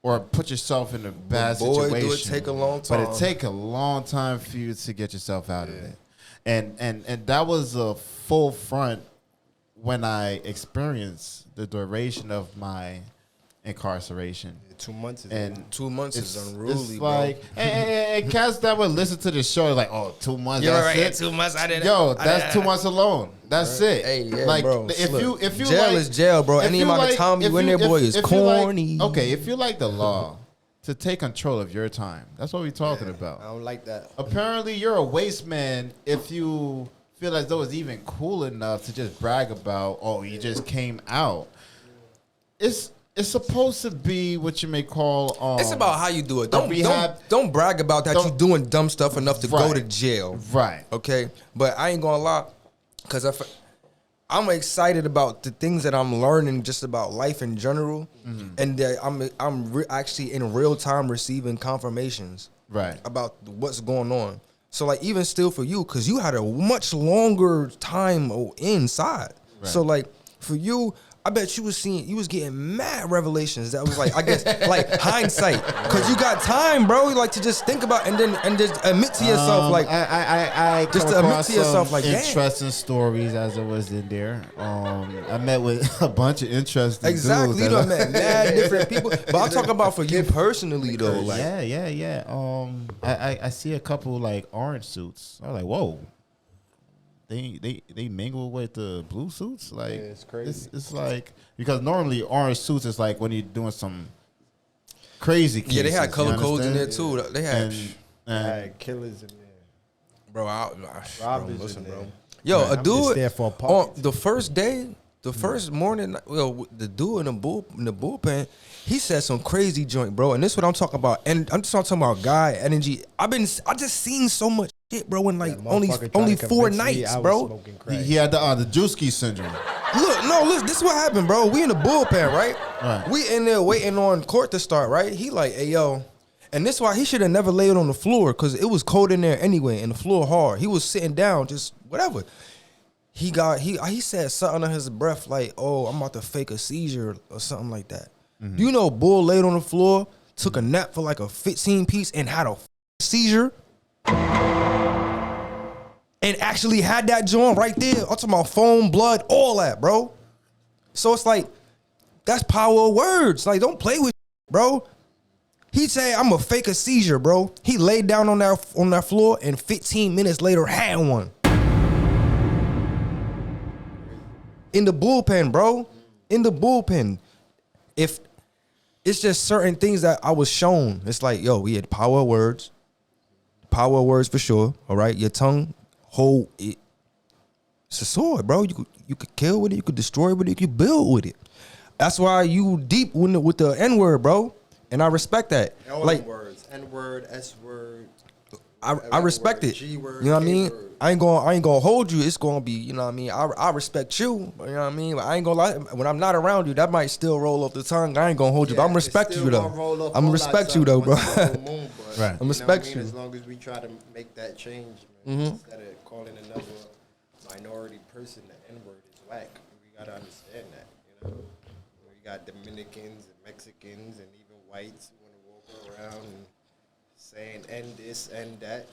or put yourself in a bad boy, situation. do it take a long But time. it take a long time for you to get yourself out of it. And that was a full front when I experienced the duration of my incarceration. 2 months is And 2 months is unruly, it's bro. like, and cats that would listen to the show like, oh, 2 months. You're That's right. it. 2 months. I didn't. Yo, that's 2 months alone. That's it. Hey, yeah, like, bro. if Look, you jail like, is jail, bro. if Any you amount of like- time you if in there, boy, is if you like- corny. okay, if you like the law to take control of your time, that's what we're talking I about. don't like that. Apparently, you're a waste man if you feel as though it's even cool enough to just brag about, oh, you just came out. It's supposed to be what you may call. It's about how you do it. Don't rehab- don't brag about that. You doing dumb stuff enough to go Right. to jail. Right. Okay, but I ain't gonna lie, cause I'm excited about the things that I'm learning just about life in general, and that I'm actually in real time receiving confirmations Right. about what's going on. So like even still for you, cause you had a much longer time inside. Right. So like for you, I bet you was getting mad revelations that was like, I guess, like hindsight. Cause you got time, bro. You like to just think about and just admit to yourself, like, I just come to admit across to yourself, some like, damn. interesting stories as it was in there. I met with a bunch of interesting Exactly. dudes. You done met mad different people. But I'm talking about for you personally though. Like, yeah. I see a couple like orange suits. I was like, whoa. They mingle with the blue suits. Like it's crazy. It's like because normally orange suits is like when you're doing some crazy cases. yeah, they had color you codes in there understand? too. They had, Had killers in there. bro. Robbers Listen, in bro. there. Yo, Man, a I'm just dude there for on pockets. the first day, the first morning. Well, the dude in the bullpen, he said some crazy joint, bro. And this is what I'm talking about. And I'm just talking about guy energy. I just seen so much shit, bro. In like only Motherfucker tried to 4 convince me nights, I was bro. smoking crack. He had the Drewski syndrome. Look, this is what happened, bro. We in the bullpen, right? Right. We in there waiting on court to start, right? He like, hey, yo. And this is why he should have never laid on the floor, because it was cold in there anyway, and the floor hard. He was sitting down, just whatever. He said something under his breath like, oh, I'm about to fake a seizure or something like that. Do you know Bull laid on the floor, took a nap for like a 15 piece, and had a seizure? And actually had that joint right there. I'm talking about foam, blood, all that, bro. So it's like, that's power of words. Like, don't play with bro. He said, I'm gonna fake a seizure, bro. He laid down on that floor and 15 minutes later had one. In the bullpen, bro. In the bullpen. If it's just certain things that I was shown. It's like, yo, we had power of words. Power of words for sure. All right. Your tongue hold it. It's a sword, bro. You could kill with it, you could destroy with it, you could build with it. That's why you deep with the N-word, bro. And I respect that. All like them words. N-word, S-word. I respect it. G-word, You know what I mean? K-word. I ain't gonna hold you. It's gonna be, you know what I mean? I respect you. You know what I mean? But I ain't gonna lie. When I'm not around you, that might still roll off the tongue. I ain't gonna hold you, but I'm respect you though. I'm respect you though, bro. Right. I'm respect you. As long as we try to make that change, man, instead of calling another minority person the N-word is whack. We gotta understand that. You know, we got Dominicans and Mexicans and even whites who want to walk around and saying "and this and that."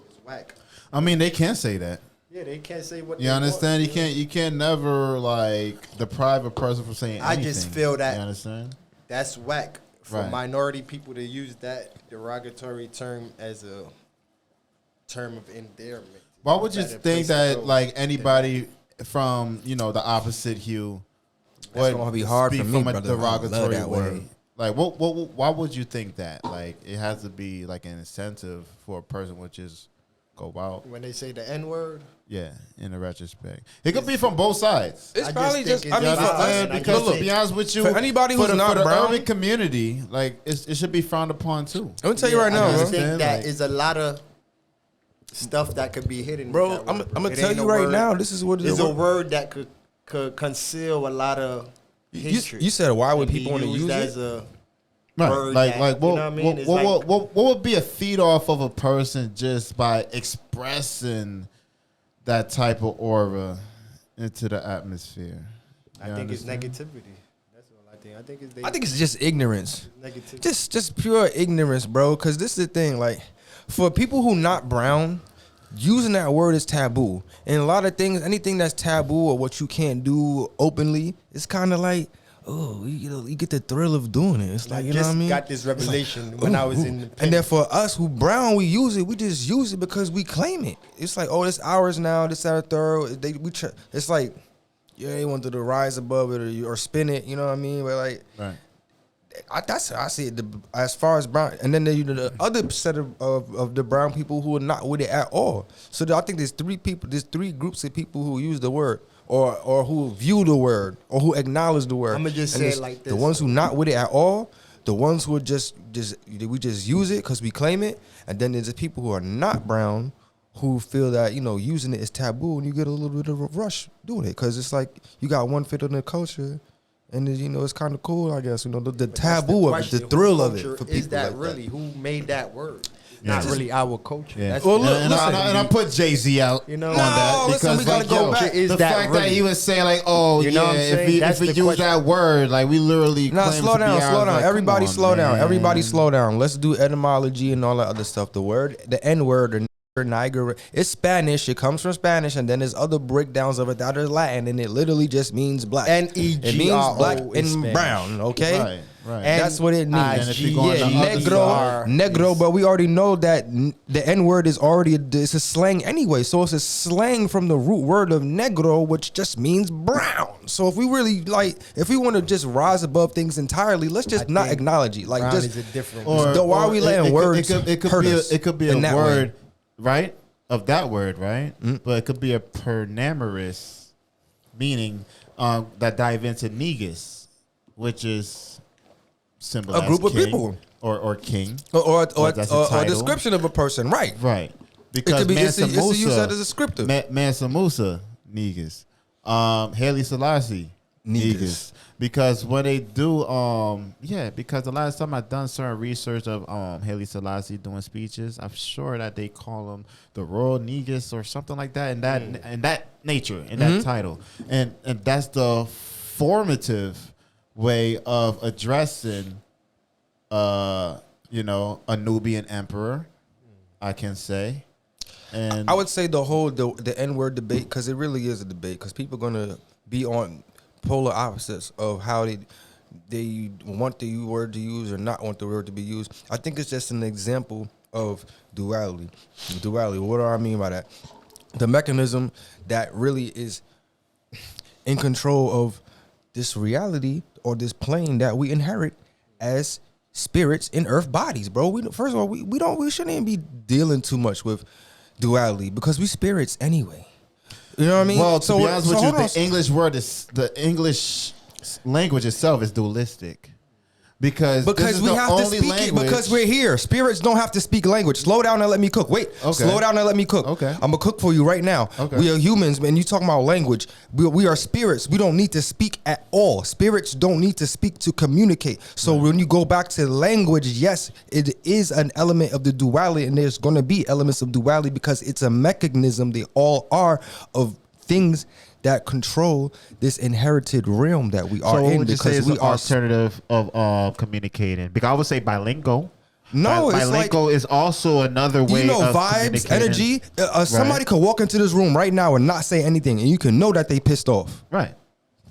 It's whack. I mean, they can say that. Yeah, they can't say what. You they understand? Want. You can't never like deprive a person from saying anything. I just feel that. You understand? That's whack for Right. minority people to use that derogatory term as a term of endearment. Why would you Better think place to that go like than anybody from the opposite hue That's gonna be hard speak for me, from a brother. I love derogatory that word? way. Like, why would you think that? Like, it has to be like an incentive for a person which just go out. When they say the N word, Yeah, in a retrospect, it could be from both sides. It's I probably just just. think I it's mean, You know for what I'm us, saying? I Because just to be honest with you, for anybody who's for not the brown- urban community, like it should be frowned upon too. I'm gonna tell you right now, I bro. just think understand, that like- is a lot of stuff that could be hidden. Bro, with that I'm word, gonna It tell ain't you a right word- now. This is what It's a word that could conceal a lot of hatred. You said why would and be people want to used use as it? a Right, word like, that, like, you know what I mean? It's like- what would be a feed off of a person just by expressing that type of aura into the atmosphere? I You think it's understand? negativity. That's all I think. I think it's just ignorance. negativity. Just pure ignorance, bro. Because this is the thing. Like, for people who not brown, using that word is taboo. And a lot of things, anything that's taboo or what you can't do openly, it's kind of like, oh, you get the thrill of doing it. It's like, you know what I mean? Got this revelation when I was in the And then for us who brown, we use it. We just use it because we claim it. It's like, oh, it's ours now. This our third. It's like, yeah, they wanted to rise above it or spin it. You know what I mean? But like, Right. that's how I see it. As far as brown, and then the other set of the brown people who are not with it at all. So I think there's three groups of people who use the word. Or who view the word, or who acknowledge the word. I'ma just And say it it's like the this. ones who not with it at all, the ones who are just we just use it because we claim it, and then there's the people who are not brown, who feel that using it is taboo, and you get a little bit of a rush doing it because it's like you got one fit in the culture, and then, it's kind of cool, I guess. The But that's taboo of it, question. the thrill of it Whose for culture is people that like really? that. Who made that word? Yeah. Not really our culture. Yeah. That's Well, look, and I put Jay-Z out You know? on No, that listen, because we gotta like, go yo, back. Is the that fact that really- he was saying like, oh You know what I'm yeah, saying? if That's we the use question. that word, like we literally Nah, claim slow to be down, ours. slow down. Like, Everybody come on, slow down. man. Everybody slow down. Let's do etymology and all that other stuff. The word, the N word, or Niger, it's Spanish. It comes from Spanish, and then there's other breakdowns of it that are Latin, and it literally just means black. N-E-G-R-O It means black in and Spanish. brown. Okay. Right, right. That's what it means. And if you go on Yeah, the other negro, side, negro. But we already know that the N word is already it's a slang anyway. So it's a slang from the root word of negro, which just means brown. So if we really if we want to just rise above things entirely, let's just not think acknowledge it. Like brown just is a different why are we letting words hurt us it could be a in that word, way? right? Of that word, right? Mm. But it could be a pernamerous meaning that dive into negus, which is symbolized A group of king, people. or king, or that's a a title. description of a person, right? right? It Because could be Mansa it's use Musa, that as a descriptive. Mansa Musa negus, Haile Selassie negus. Because when they do, because the last time I done certain research of Haile Selassie doing speeches, I'm sure that they call him the Royal Negus or something like that, in that nature, in that title, and that's the formative way of addressing, a Nubian emperor, I can say, and I would say the N-word debate, because it really is a debate, because people are gonna be on polar opposites of how they want the word to use or not want the word to be used. I think it's just an example of duality. Duality. What do I mean by that? The mechanism that really is in control of this reality or this plane that we inherit as spirits in earth bodies, bro. First of all, we shouldn't even be dealing too much with duality because we spirits anyway. You know what I mean? Well, to be honest with you, hold on. the English language itself is dualistic. Because this is we the have to only speak language. it because we're here. Spirits don't have to speak language. Slow down and let me cook. Wait, Okay. slow down and let me cook. Okay. I'm gonna cook for you right now. Okay. We are humans, man. You talking about language? We are spirits. We don't need to speak at all. Spirits don't need to speak to communicate. So when you go back to language, yes, it is an element of the duality, and there's gonna be elements of duality because it's a mechanism. They all are of things that control this inherited realm that we are So what in would you say because is we an are alternative of communicating? Because I would say bilingual. No, it's like bilingual is also another way of vibes, communicating. energy. Somebody could walk into this room right now and not say anything, and you can know that they pissed off. Right.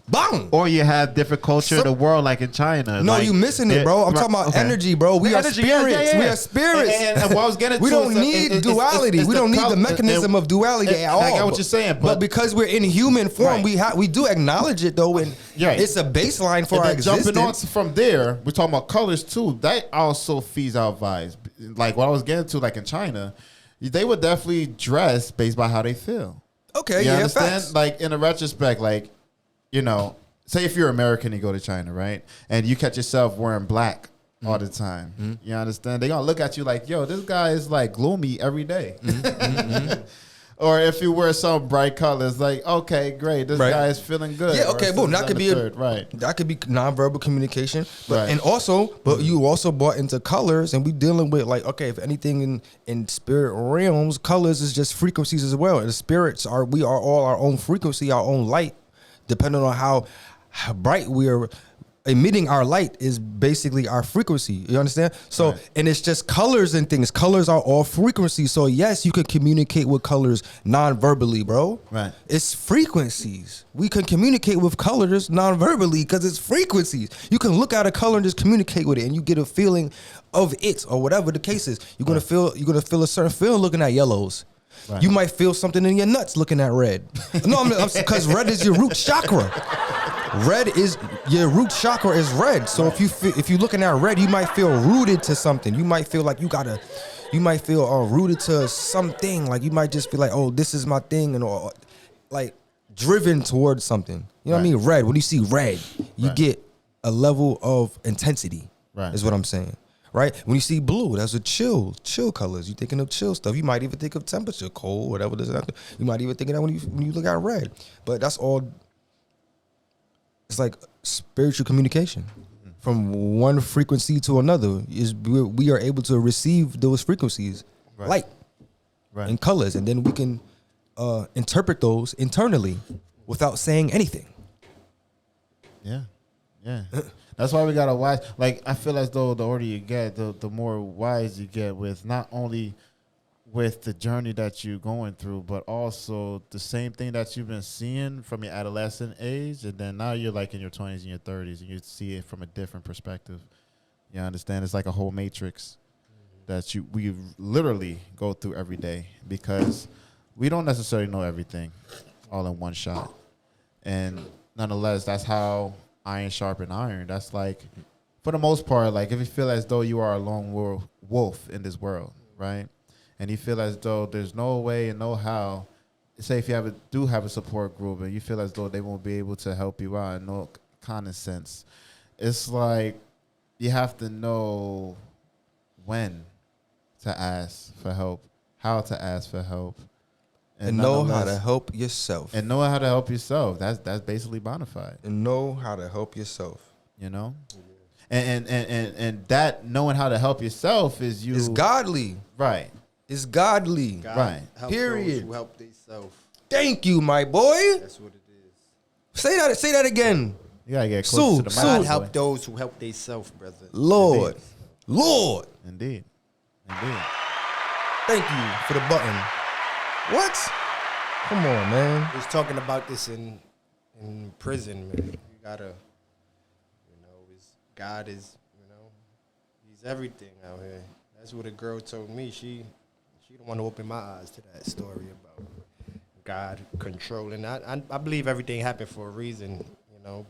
Bang! Or you have different culture in the world, like in China. No, like, you missing it, bro. I'm talking about energy, bro. We are spirits. We are spirits. And what I was getting we to don't need duality. We don't need the mechanism of duality at all. I get what you're saying, but because we're in human form, we do acknowledge it though, and it's a baseline for our existence. Jumping on from there, we're talking about colors too. That also feeds out vibes. Like what I was getting to, like in China, they would definitely dress based by how they feel. Okay, you understand? Facts. Like in a retrospect, like, you know, say if you're American and you go to China, right? And you catch yourself wearing black all the time. Mm-hmm. You understand? They're going to look at you like, yo, this guy is like gloomy every day. Mm-hmm. Or if you wear some bright colors, like, okay, great, this guy is feeling good. Yeah, okay, boom. That could be that could be nonverbal communication. But and also, but you also brought into colors, and we dealing with like, okay, if anything in spirit realms, colors is just frequencies as well. And the spirits we are all our own frequency, our own light, depending on how bright we are. Emitting our light is basically our frequency. You understand? So, and it's just colors and things. Colors are all frequencies. So yes, you can communicate with colors non-verbally, bro. Right. It's frequencies. We can communicate with colors non-verbally because it's frequencies. You can look at a color and just communicate with it, and you get a feeling of it or whatever the case is. You're gonna feel a certain feeling looking at yellows. Right. You might feel something in your nuts looking at red. No, because red is your root chakra. Red is your root chakra is red. So if you're looking at red, you might feel rooted to something. You might feel like you might feel rooted to something. Like you might just feel like, oh, this is my thing, and or like driven towards something. You know what I mean? Red. When you see red, you get a level of intensity. Right. Is what I'm saying. Right? When you see blue, that's a chill colors. You're thinking of chill stuff. You might even think of temperature, cold, whatever this is. You might even think of that when you look at red. But that's all. It's like spiritual communication from one frequency to another. We are able to receive those frequencies, light, and colors, and then we can interpret those internally without saying anything. Yeah. That's why we gotta wise. Like I feel as though the older you get, the more wise you get with not only with the journey that you're going through, but also the same thing that you've been seeing from your adolescent age, and then now you're like in your 20s and your 30s, and you see it from a different perspective. You understand? It's like a whole matrix that we literally go through every day because we don't necessarily know everything all in one shot, and nonetheless, that's how iron sharpen iron. That's like, for the most part, like if you feel as though you are a lone wolf in this world, right? And you feel as though there's no way and no how, say if you do have a support group and you feel as though they won't be able to help you out in no kind of sense, it's like you have to know when to ask for help, how to ask for help. And know how to help yourself. And know how to help yourself. That's basically bona fide. And know how to help yourself. You know? And that knowing how to help yourself is you. It's godly. Right. It's godly. God right. Period. Who help themselves. Thank you, my boy. That's what it is. Say that again. You gotta get close to the mic. God help those who help themselves, brother. Lord. Indeed. Lord. Indeed. Thank you for the button. What? Come on, man. We was talking about this in prison, man. You gotta, God is, he's everything out here. That's what a girl told me. She don't want to open my eyes to that story about God controlling. I believe everything happened for a reason, but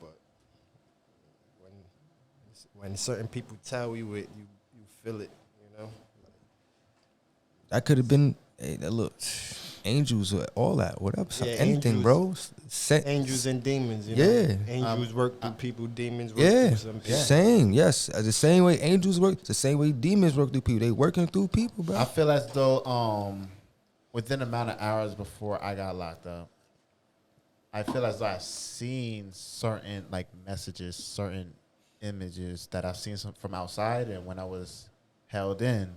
when certain people tell you it, you feel it, That could have been, look, angels, all that, whatever, anything, angels, bro. Angels and demons, Yeah. Angels work through people, demons work through some people. Same, yes. The same way angels work, the same way demons work through people. They working through people, bro. I feel as though within the amount of hours before I got locked up, I feel as though I've seen certain like messages, certain images that I've seen from outside, and when I was held in,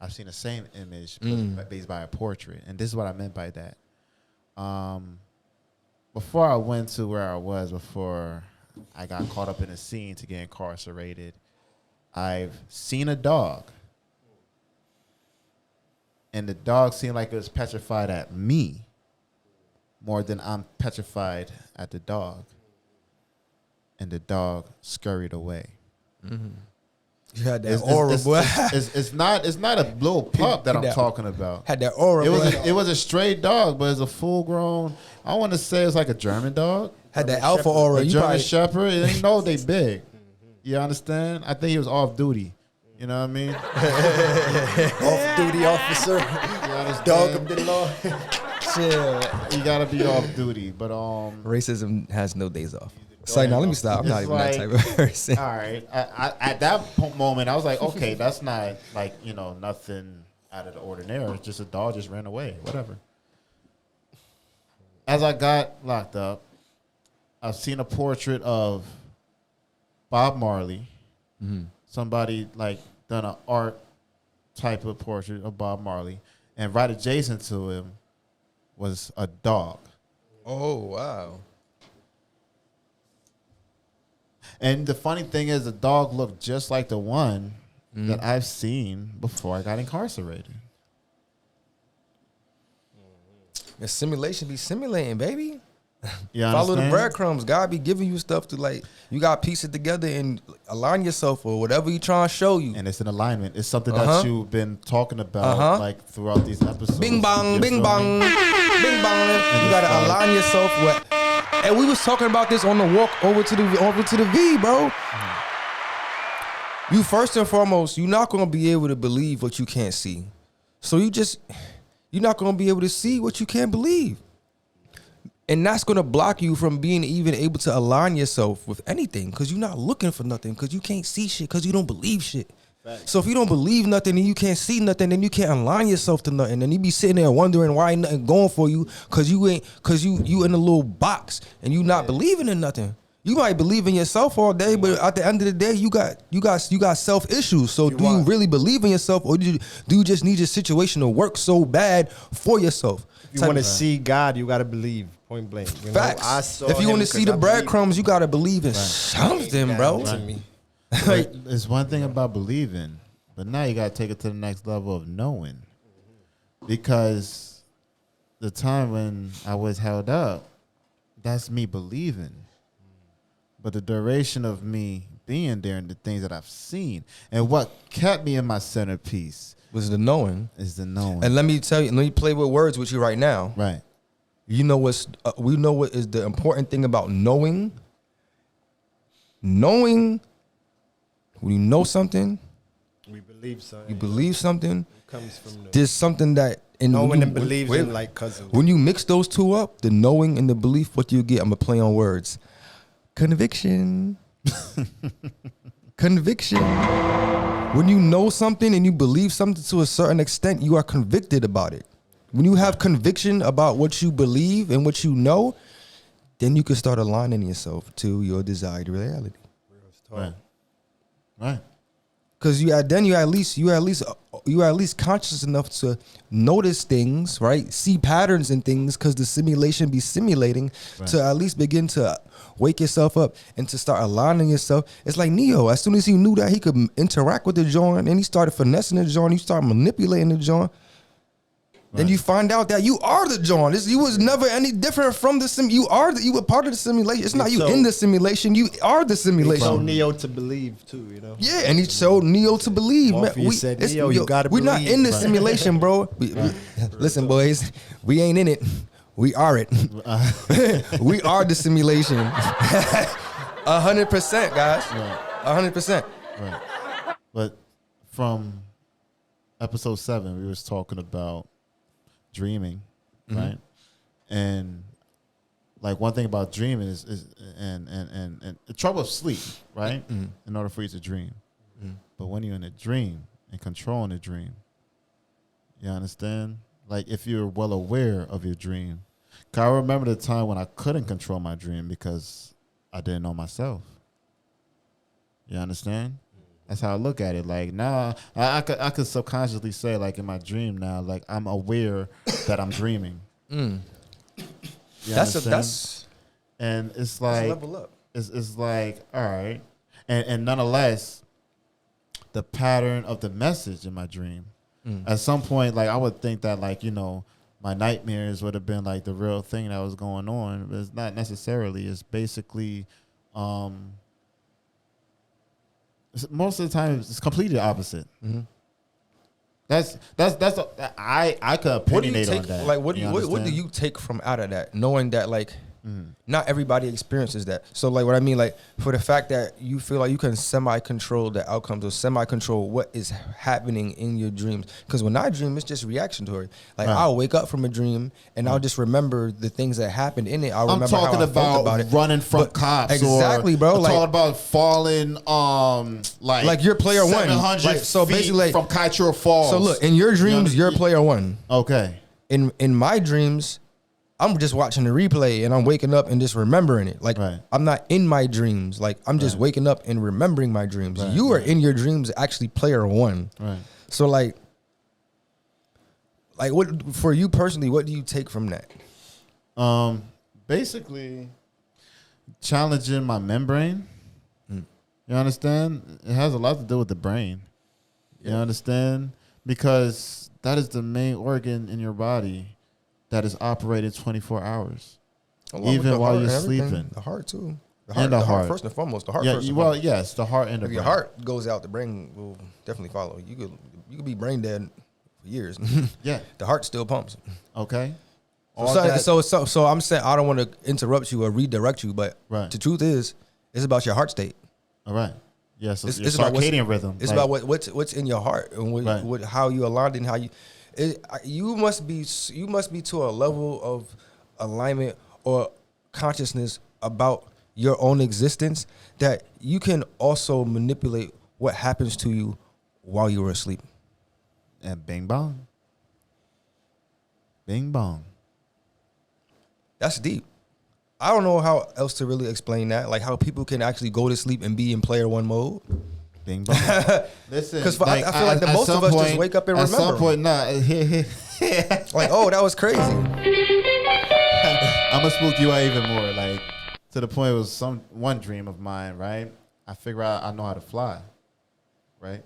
I've seen the same image based by a portrait. And this is what I meant by that. Before I went to where I was, before I got caught up in a scene to get incarcerated, I've seen a dog. And the dog seemed like it was petrified at me more than I'm petrified at the dog. and the dog scurried away. Mm-hmm. You had that aura, boy. It's not a little pup that I'm talking about. Had that aura. It was a stray dog, but it's a full grown. I want to say it's like a German dog. Had that alpha aura. A German Shepherd. You know they big. You understand? I think he was off duty. You know what I mean? Off duty officer. Dog of the law. Chill. You gotta be off duty, but racism has no days off. Sorry, now let me stop. I'm not even that type of person. All right. At that moment, I was like, okay, that's not like, nothing out of the ordinary. It's just a dog just ran away. Whatever. As I got locked up, I've seen a portrait of Bob Marley. Mm-hmm. Somebody like done an art type of portrait of Bob Marley, and right adjacent to him was a dog. Oh, wow. And the funny thing is, the dog looked just like the one that I've seen before I got incarcerated. The simulation be simulating, baby. You Follow the understand? breadcrumbs. God be giving you stuff to you got to piece it together and align yourself or whatever you trying to show you. And it's an alignment. It's something that you've been talking about like throughout these episodes. Bing bong, bing bong, bing bong. You got to align yourself with. And we was talking about this on the walk over to the V, bro. You first and foremost, you're not gonna be able to believe what you can't see. So you're not gonna be able to see what you can't believe. And that's gonna block you from being even able to align yourself with anything, because you're not looking for nothing, because you can't see shit, because you don't believe shit. Right. So if you don't believe nothing and you can't see nothing, then you can't align yourself to nothing. And you be sitting there wondering why ain't nothing going for you, because you in a little box and you not believing in nothing. You might believe in yourself all day, but at the end of the day, you got self issues. So do you really believe in yourself, or do you just need your situation to work so bad for yourself? If you want to see God, you got to believe. Point blank. Facts. If you want to see the breadcrumbs, you got to believe in something, bro. Right. There's one thing about believing, but now you got to take it to the next level of knowing. Because the time when I was held up, that's me believing. But the duration of me being there and the things that I've seen and what kept me in my centerpiece was the knowing. Is the knowing. And let me tell you, let me play with words with you right now. Right. We know what is the important thing about knowing. Knowing, when you know something, we believe something. You believe something. It comes from knowing. There's something that knowing and believing like cousins. When you mix those two up, the knowing and the belief, what do you get? I'm gonna play on words. Conviction. Conviction. When you know something and you believe something to a certain extent, you are convicted about it. When you have conviction about what you believe and what you know, then you can start aligning yourself to your desired reality. Right. Right. Because you at least conscious enough to notice things, right? See patterns in things, because the simulation be simulating, right, to at least begin to wake yourself up and to start aligning yourself. It's like Neo. As soon as he knew that he could interact with the joint, and he started finessing the joint, you start manipulating the joint. Right. Then you find out that you are the joint. You was never any different from the sim. You were part of the simulation. It's not you in the simulation. You are the simulation. He told Neo to believe too, you know. Yeah, and he told Neo to believe. Man, said, Neo, you gotta we're believe. Not in the simulation, bro. Listen, boys, we ain't in it. We are it. We are the simulation. 100%, guys. 100%. Right. But from episode 7, we was talking about dreaming, right? And like one thing about dreaming is and the trouble of sleep, right? In order for you to dream. But when you're in a dream and controlling the dream, you understand? Like if you're well aware of your dream. 'Cause I remember the time when I couldn't control my dream because I didn't know myself. You understand? That's how I look at it. Like now, I could subconsciously say, like in my dream now, like I'm aware that I'm dreaming. That's and it's like level up. It's like all right, and nonetheless, the pattern of the message in my dream. At some point, like I would think that like my nightmares would have been like the real thing that was going on, but it's not necessarily. It's basically Most of the time it's completely opposite. Mm-hmm. I could opinionate on that. Like, what do you take from out of that, knowing that like not everybody experiences that? So like, what I mean, like, for the fact that you feel like you can semi-control the outcomes or semi-control what is happening in your dreams. Because when I dream, it's just reactionary. Like, I'll wake up from a dream and I'll just remember the things that happened in it. I'll remember how I felt about it. Running from cops. Exactly, bro. I'm like, talking about falling, like you're player one. Like, so basically, like, from Kaichiro Falls. So look, in your dreams, you're player one. Okay. In my dreams, I'm just watching the replay and I'm waking up and just remembering it. Like, I'm not in my dreams. Like, I'm just waking up and remembering my dreams. You are in your dreams actually player one. Right. So like what, for you personally, what do you take from that? Basically challenging my membrane. You understand? It has a lot to do with the brain. You understand? Because that is the main organ in your body that is operating 24 hours, even while you're sleeping. The heart too. The heart first and foremost. The heart. Yeah, first and foremost. Yes, the heart and the brain. If your heart goes out, the brain will definitely follow. You could be brain dead for years. Yeah, the heart still pumps. Okay. So I'm saying, I don't want to interrupt you or redirect you, but the truth is, it's about your heart state. All right. Yes, it's circadian rhythm. It's about what's in your heart and how you aligned and how you. You must be to a level of alignment or consciousness about your own existence that you can also manipulate what happens to you while you were asleep. And bing bong. Bing bong. That's deep. I don't know how else to really explain that. Like, how people can actually go to sleep and be in player one mode. Bing bong. Listen, because I feel like most of us just wake up and remember. At some point, like, oh, that was crazy. I'm gonna spook you out even more. Like, to the point, it was one dream of mine, right? I figure out I know how to fly, right?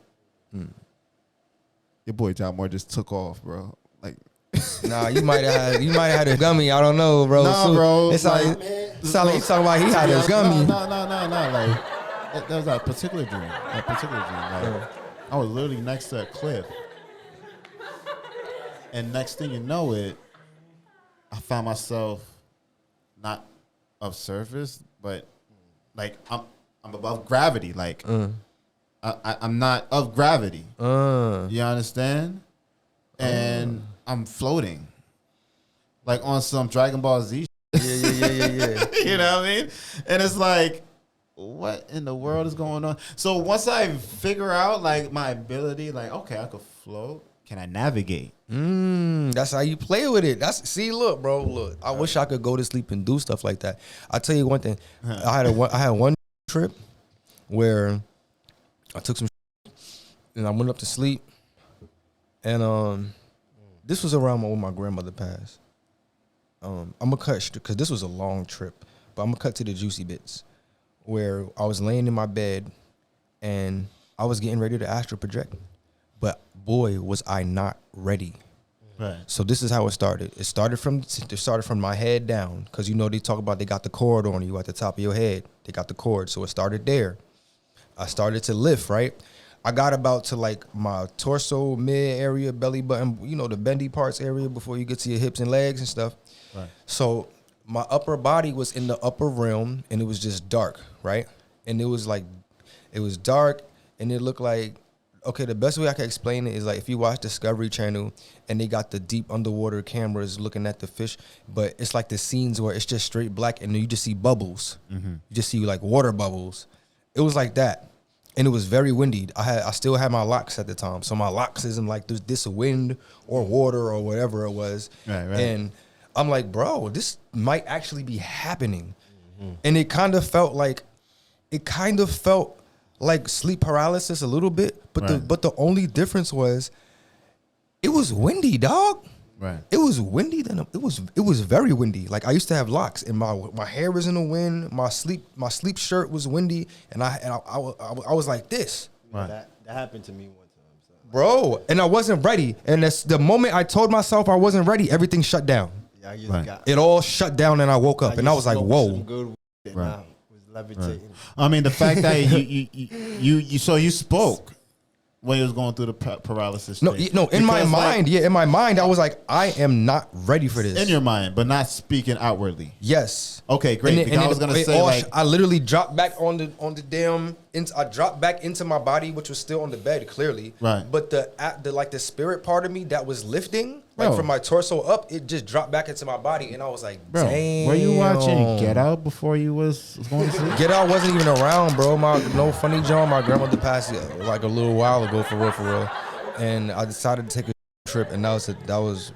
Your boy Yah Moore just took off, bro. Like, nah, you might have had a gummy. I don't know, bro. Nah, bro. It's like you talking about he had a gummy. No. Like, that was a particular dream. Like, I was literally next to a cliff. And next thing you know I found myself not of surface, but like I'm above gravity. Like I'm not of gravity. You understand? And I'm floating. Like on some Dragon Ball Z. Yeah. You know what I mean? And it's like, what in the world is going on? So once I figure out like my ability, like, okay, I could float. Can I navigate? That's how you play with it. Look, bro. Look, I wish I could go to sleep and do stuff like that. I'll tell you one thing. I had one trip where I took some and I went up to sleep, and this was around when my grandmother passed. I'm gonna cut because this was a long trip, but I'm gonna cut to the juicy bits where I was laying in my bed and I was getting ready to astral project. But boy, was I not ready. Right. So this is how it started. It started from my head down, because you know they talk about they got the cord on you at the top of your head. They got the cord, so it started there. I started to lift, right? I got about to like my torso, mid area, belly button, you know, the bendy parts area before you get to your hips and legs and stuff. Right. So my upper body was in the upper realm, and it was just dark, right? And it was dark, and it looked like, okay, the best way I can explain it is like if you watch Discovery Channel and they got the deep underwater cameras looking at the fish, but it's like the scenes where it's just straight black and you just see bubbles. Mm-hmm. You just see like water bubbles. It was like that. And it was very windy. I still had my locks at the time. So my locks isn't like this wind or water or whatever it was. Right. And I'm like, bro, this might actually be happening. Mm-hmm. And it kind of felt like sleep paralysis a little bit, but the only difference was it was windy, dog. Right. It was windy. It was very windy. Like I used to have locks, and my hair was in the wind. My sleep shirt was windy, and I was like this. Right. That happened to me one time, so. Bro. And I wasn't ready. And that's the moment I told myself I wasn't ready, everything shut down. Yeah, it all shut down, and I woke up, and I was like, whoa. Good right. levitating. I mean, the fact that you spoke when he was going through the paralysis. No, in my mind, in my mind, I was like, I am not ready for this. In your mind, but not speaking outwardly. Yes. Okay, great. Because I was gonna say, I literally dropped back on the damn. I dropped back into my body, which was still on the bed, clearly. Right. But the spirit part of me that was lifting, like from my torso up, it just dropped back into my body, and I was like, bro, damn. were you watching Get Out before you was going to sleep? Get Out wasn't even around, bro. No funny, John. My grandmother passed like a little while ago, for real. And I decided to take a trip, and that was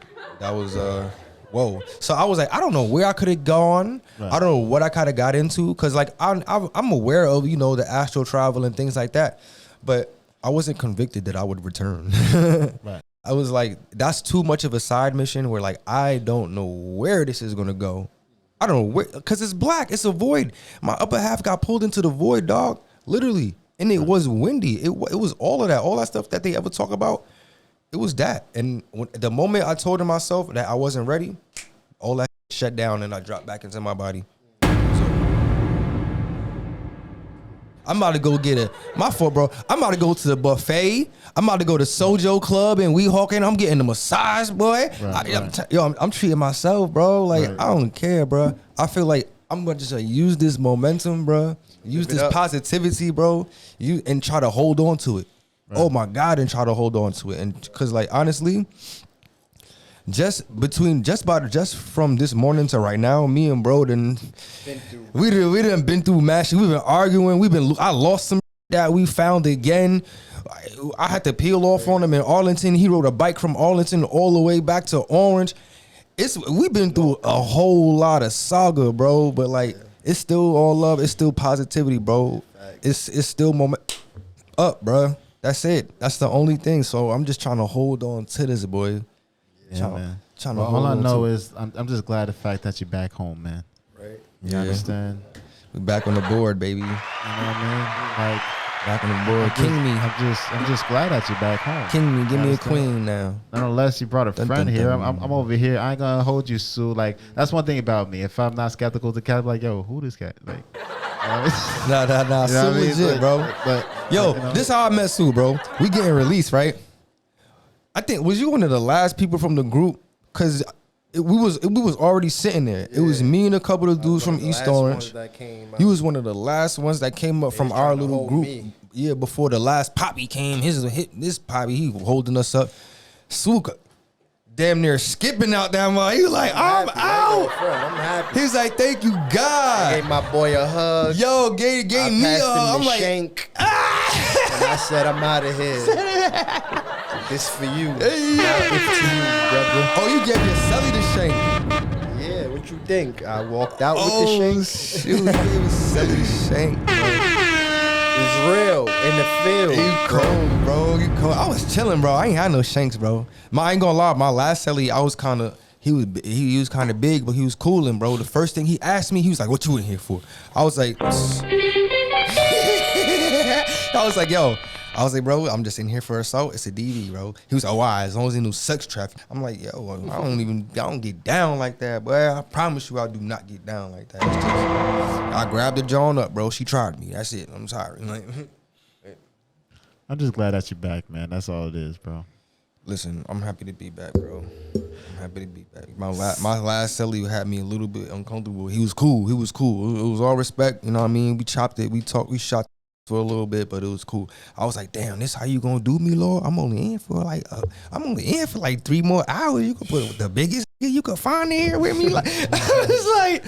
whoa. So I was like, I don't know where I could have gone. Right. I don't know what I kind of got into, because like I'm aware of the astral travel and things like that, but I wasn't convicted that I would return. Right. I was like, that's too much of a side mission where like I don't know where this is gonna go. I don't know where, because it's black. It's a void. My upper half got pulled into the void, dog. Literally, and it was windy. It was all of that. All that stuff that they ever talk about. It was that. And the moment I told myself that I wasn't ready, all that shut down and I dropped back into my body. So I'm about to go my fault, bro. I'm about to go to the buffet. I'm about to go to Sojo Club and Weehawken. I'm getting a massage, boy. I'm treating myself, bro. Like, I don't care, bro. I feel like I'm going to just use this momentum, bro. Use this positivity, bro. And try to hold on to it. Right. Oh my God, and try to hold on to it. And because like honestly, just from this morning to right now, me and bro done been through mashing. We've been arguing. I lost some that we found again. I had to peel off on him in Arlington. He rode a bike from Arlington all the way back to Orange. We've been through a whole lot of saga, bro. But like, it's still all love. It's still positivity, bro. It's still moment up, bro. That's it. That's the only thing. So I'm just trying to hold on to this, boy. Yeah, man. All I know is I'm just glad the fact that you're back home, man. Right. You understand? We're back on the board, baby. You know what I mean? Like, back on the board. King me. I'm just glad that you're back home. King me. Give me a queen now. Not unless you brought a friend here. I'm over here. I ain't gonna hold you, Sue. Like, that's one thing about me. If I'm not skeptical to cat, I'm like, yo, who this cat? Like, nah. Sue legit, bro. But yo, this how I met Sue, bro. We getting released, right? I think, was you one of the last people from the group? Cause we was already sitting there. Yeah. It was me and a couple of dudes from East Orange. You was one of the last ones that came up from our little group. Yeah, before the last Poppy came. This Poppy, he holding us up. Sue damn near skipping out that mud. He was like, I'm out. I'm happy. He's like, thank you, God. I gave my boy a hug. Yo, gave me a hug. I'm like, shank. And I said, I'm out of here. This for you. Hey. It's to you, brother. Oh, you gave your celly the shank. Yeah, what you think? I walked out with the shank. Shoot, you gave celly the shank, bro. It's real in the field. You cold, bro. You cold. I was chilling, bro. I ain't had no shanks, bro. I ain't gonna lie. My last celly, I was kind of. He was kind of big, but he was cooling, bro. The first thing he asked me, he was like, "What you in here for?" I was like, I was like, bro, I'm just in here for assault. It's a DV, bro. He was like, why? As long as he knew sex traffic. I'm like, yo, I don't get down like that, boy. I promise you, I do not get down like that. I grabbed the John up, bro. She tried me. That's it. I'm sorry. Like, I'm just glad that you're back, man. That's all it is, bro. Listen, I'm happy to be back, bro. I'm happy to be back. My last celly had me a little bit uncomfortable. He was cool. It was all respect. You know what I mean? We chopped it. We talked. We shot for a little bit, but it was cool. I was like, damn, this how you gonna do me, Lord? I'm only in for like 3 more hours. You can put the biggest you could find in here with me. Like, I was like,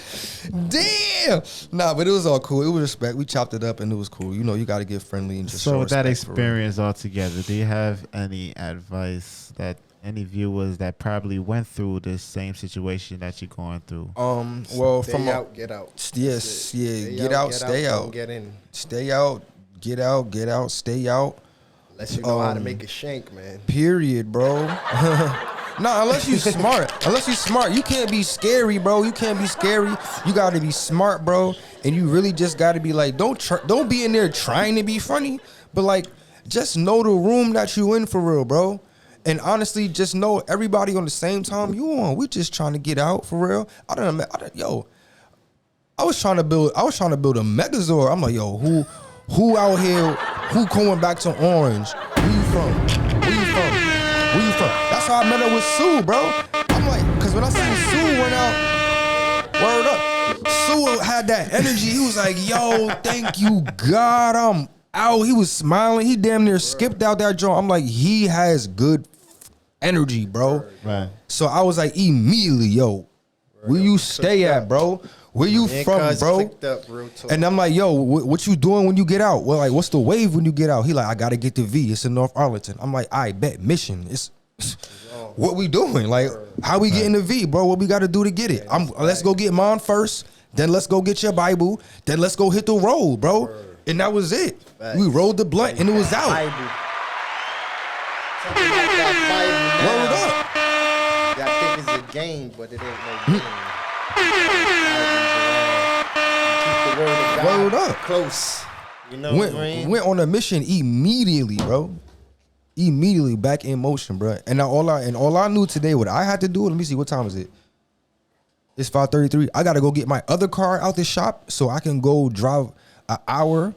damn. Nah, but it was all cool. It was respect. We chopped it up and it was cool. You know, you got to get friendly and just so show with that respect experience altogether, do you have any advice that any viewers that probably went through this same situation that you're going through? Well, Get out. Yes, get out, stay out. Get in. Stay out, get out, stay out. Unless you know how to make a shank, man. Period, bro. Nah, unless you smart. You can't be scary, bro. You can't be scary. You got to be smart, bro. And you really just got to be like, don't be in there trying to be funny, but like, just know the room that you in for real, bro. And honestly, just know everybody on the same time you on. We just trying to get out for real. I was trying to build a Megazord. I'm like, yo, who out here, who going back to Orange? Where you from? That's how I met up with Su, bro. I'm like, cause when I seen Su went out, word up. Su had that energy. He was like, yo, thank you, God, I'm out. He was smiling. He damn near skipped out that joint. I'm like, he has good energy, bro. Right. So I was like, immediately, yo, where you stay at, bro? Where you from, bro? And I'm like, yo, what you doing when you get out? Well, like, what's the wave when you get out? He like, I gotta get to V. It's in North Arlington. I'm like, I bet mission. It's what we doing? Like, how we getting to V, bro? What we gotta do to get it? Let's go get mine first. Then let's go get your Bible. Then let's go hit the road, bro. And that was it. We rolled the blunt and it was out. Rolled up. I think it's a game, but it ain't no game. Keep the word of God Rolled up. close. You know what I mean? Went on a mission immediately, bro. Immediately back in motion, bro. And now all I knew today, what I had to do, let me see, what time is it? It's 5:33. I gotta go get my other car out the shop so I can go drive an hour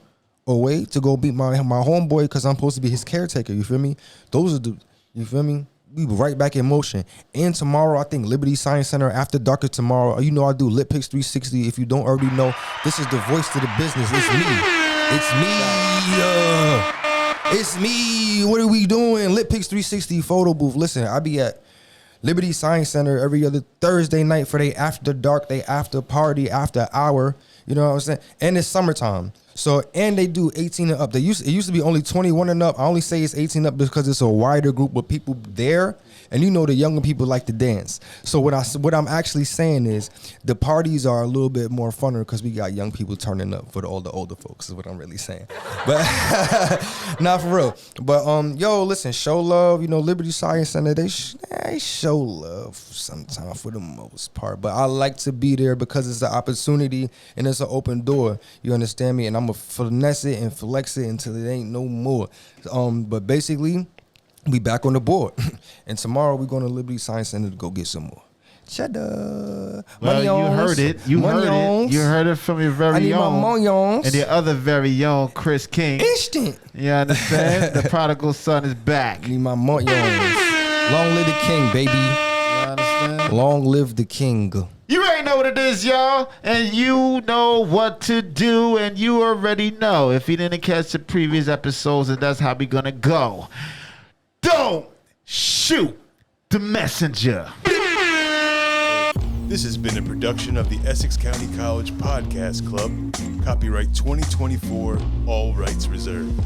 away to go beat my homeboy because I'm supposed to be his caretaker. You feel me? You feel me? We right back in motion. And tomorrow, I think Liberty Science Center after dark is tomorrow. You know I do Lit Picks 360. If you don't already know, this is the voice to the business. It's me. It's me. What are we doing? Lit Picks 360 photo booth. Listen, I be at Liberty Science Center every other Thursday night for they after dark, they after party, after hour. You know what I'm saying? And it's summertime. So, and they do 18 and up. It used to be only 21 and up. I only say it's 18 up because it's a wider group of people there. And you know the younger people like to dance. So what I'm actually saying is the parties are a little bit more funner because we got young people turning up for all the older folks is what I'm really saying. But not for real. But yo, listen, show love. You know, Liberty Science Center, they show love sometimes for the most part. But I like to be there because it's an opportunity and it's an open door. You understand me? And I'm gonna finesse it and flex it until it ain't no more. But basically, we back on the board. And tomorrow we're going to Liberty Science Center to go get some more cheddar. Well, you heard it. You heard it from your very own. And your other very own, Chris King. Instant. You understand? The prodigal son is back. Need my Long live the king, baby. You understand? Long live the king. You already know what it is, y'all. And you know what to do. And you already know. If you didn't catch the previous episodes, and that's how we going to go. Don't shoot the messenger. This has been a production of the Essex County College Podcast Club. Copyright 2024, all rights reserved.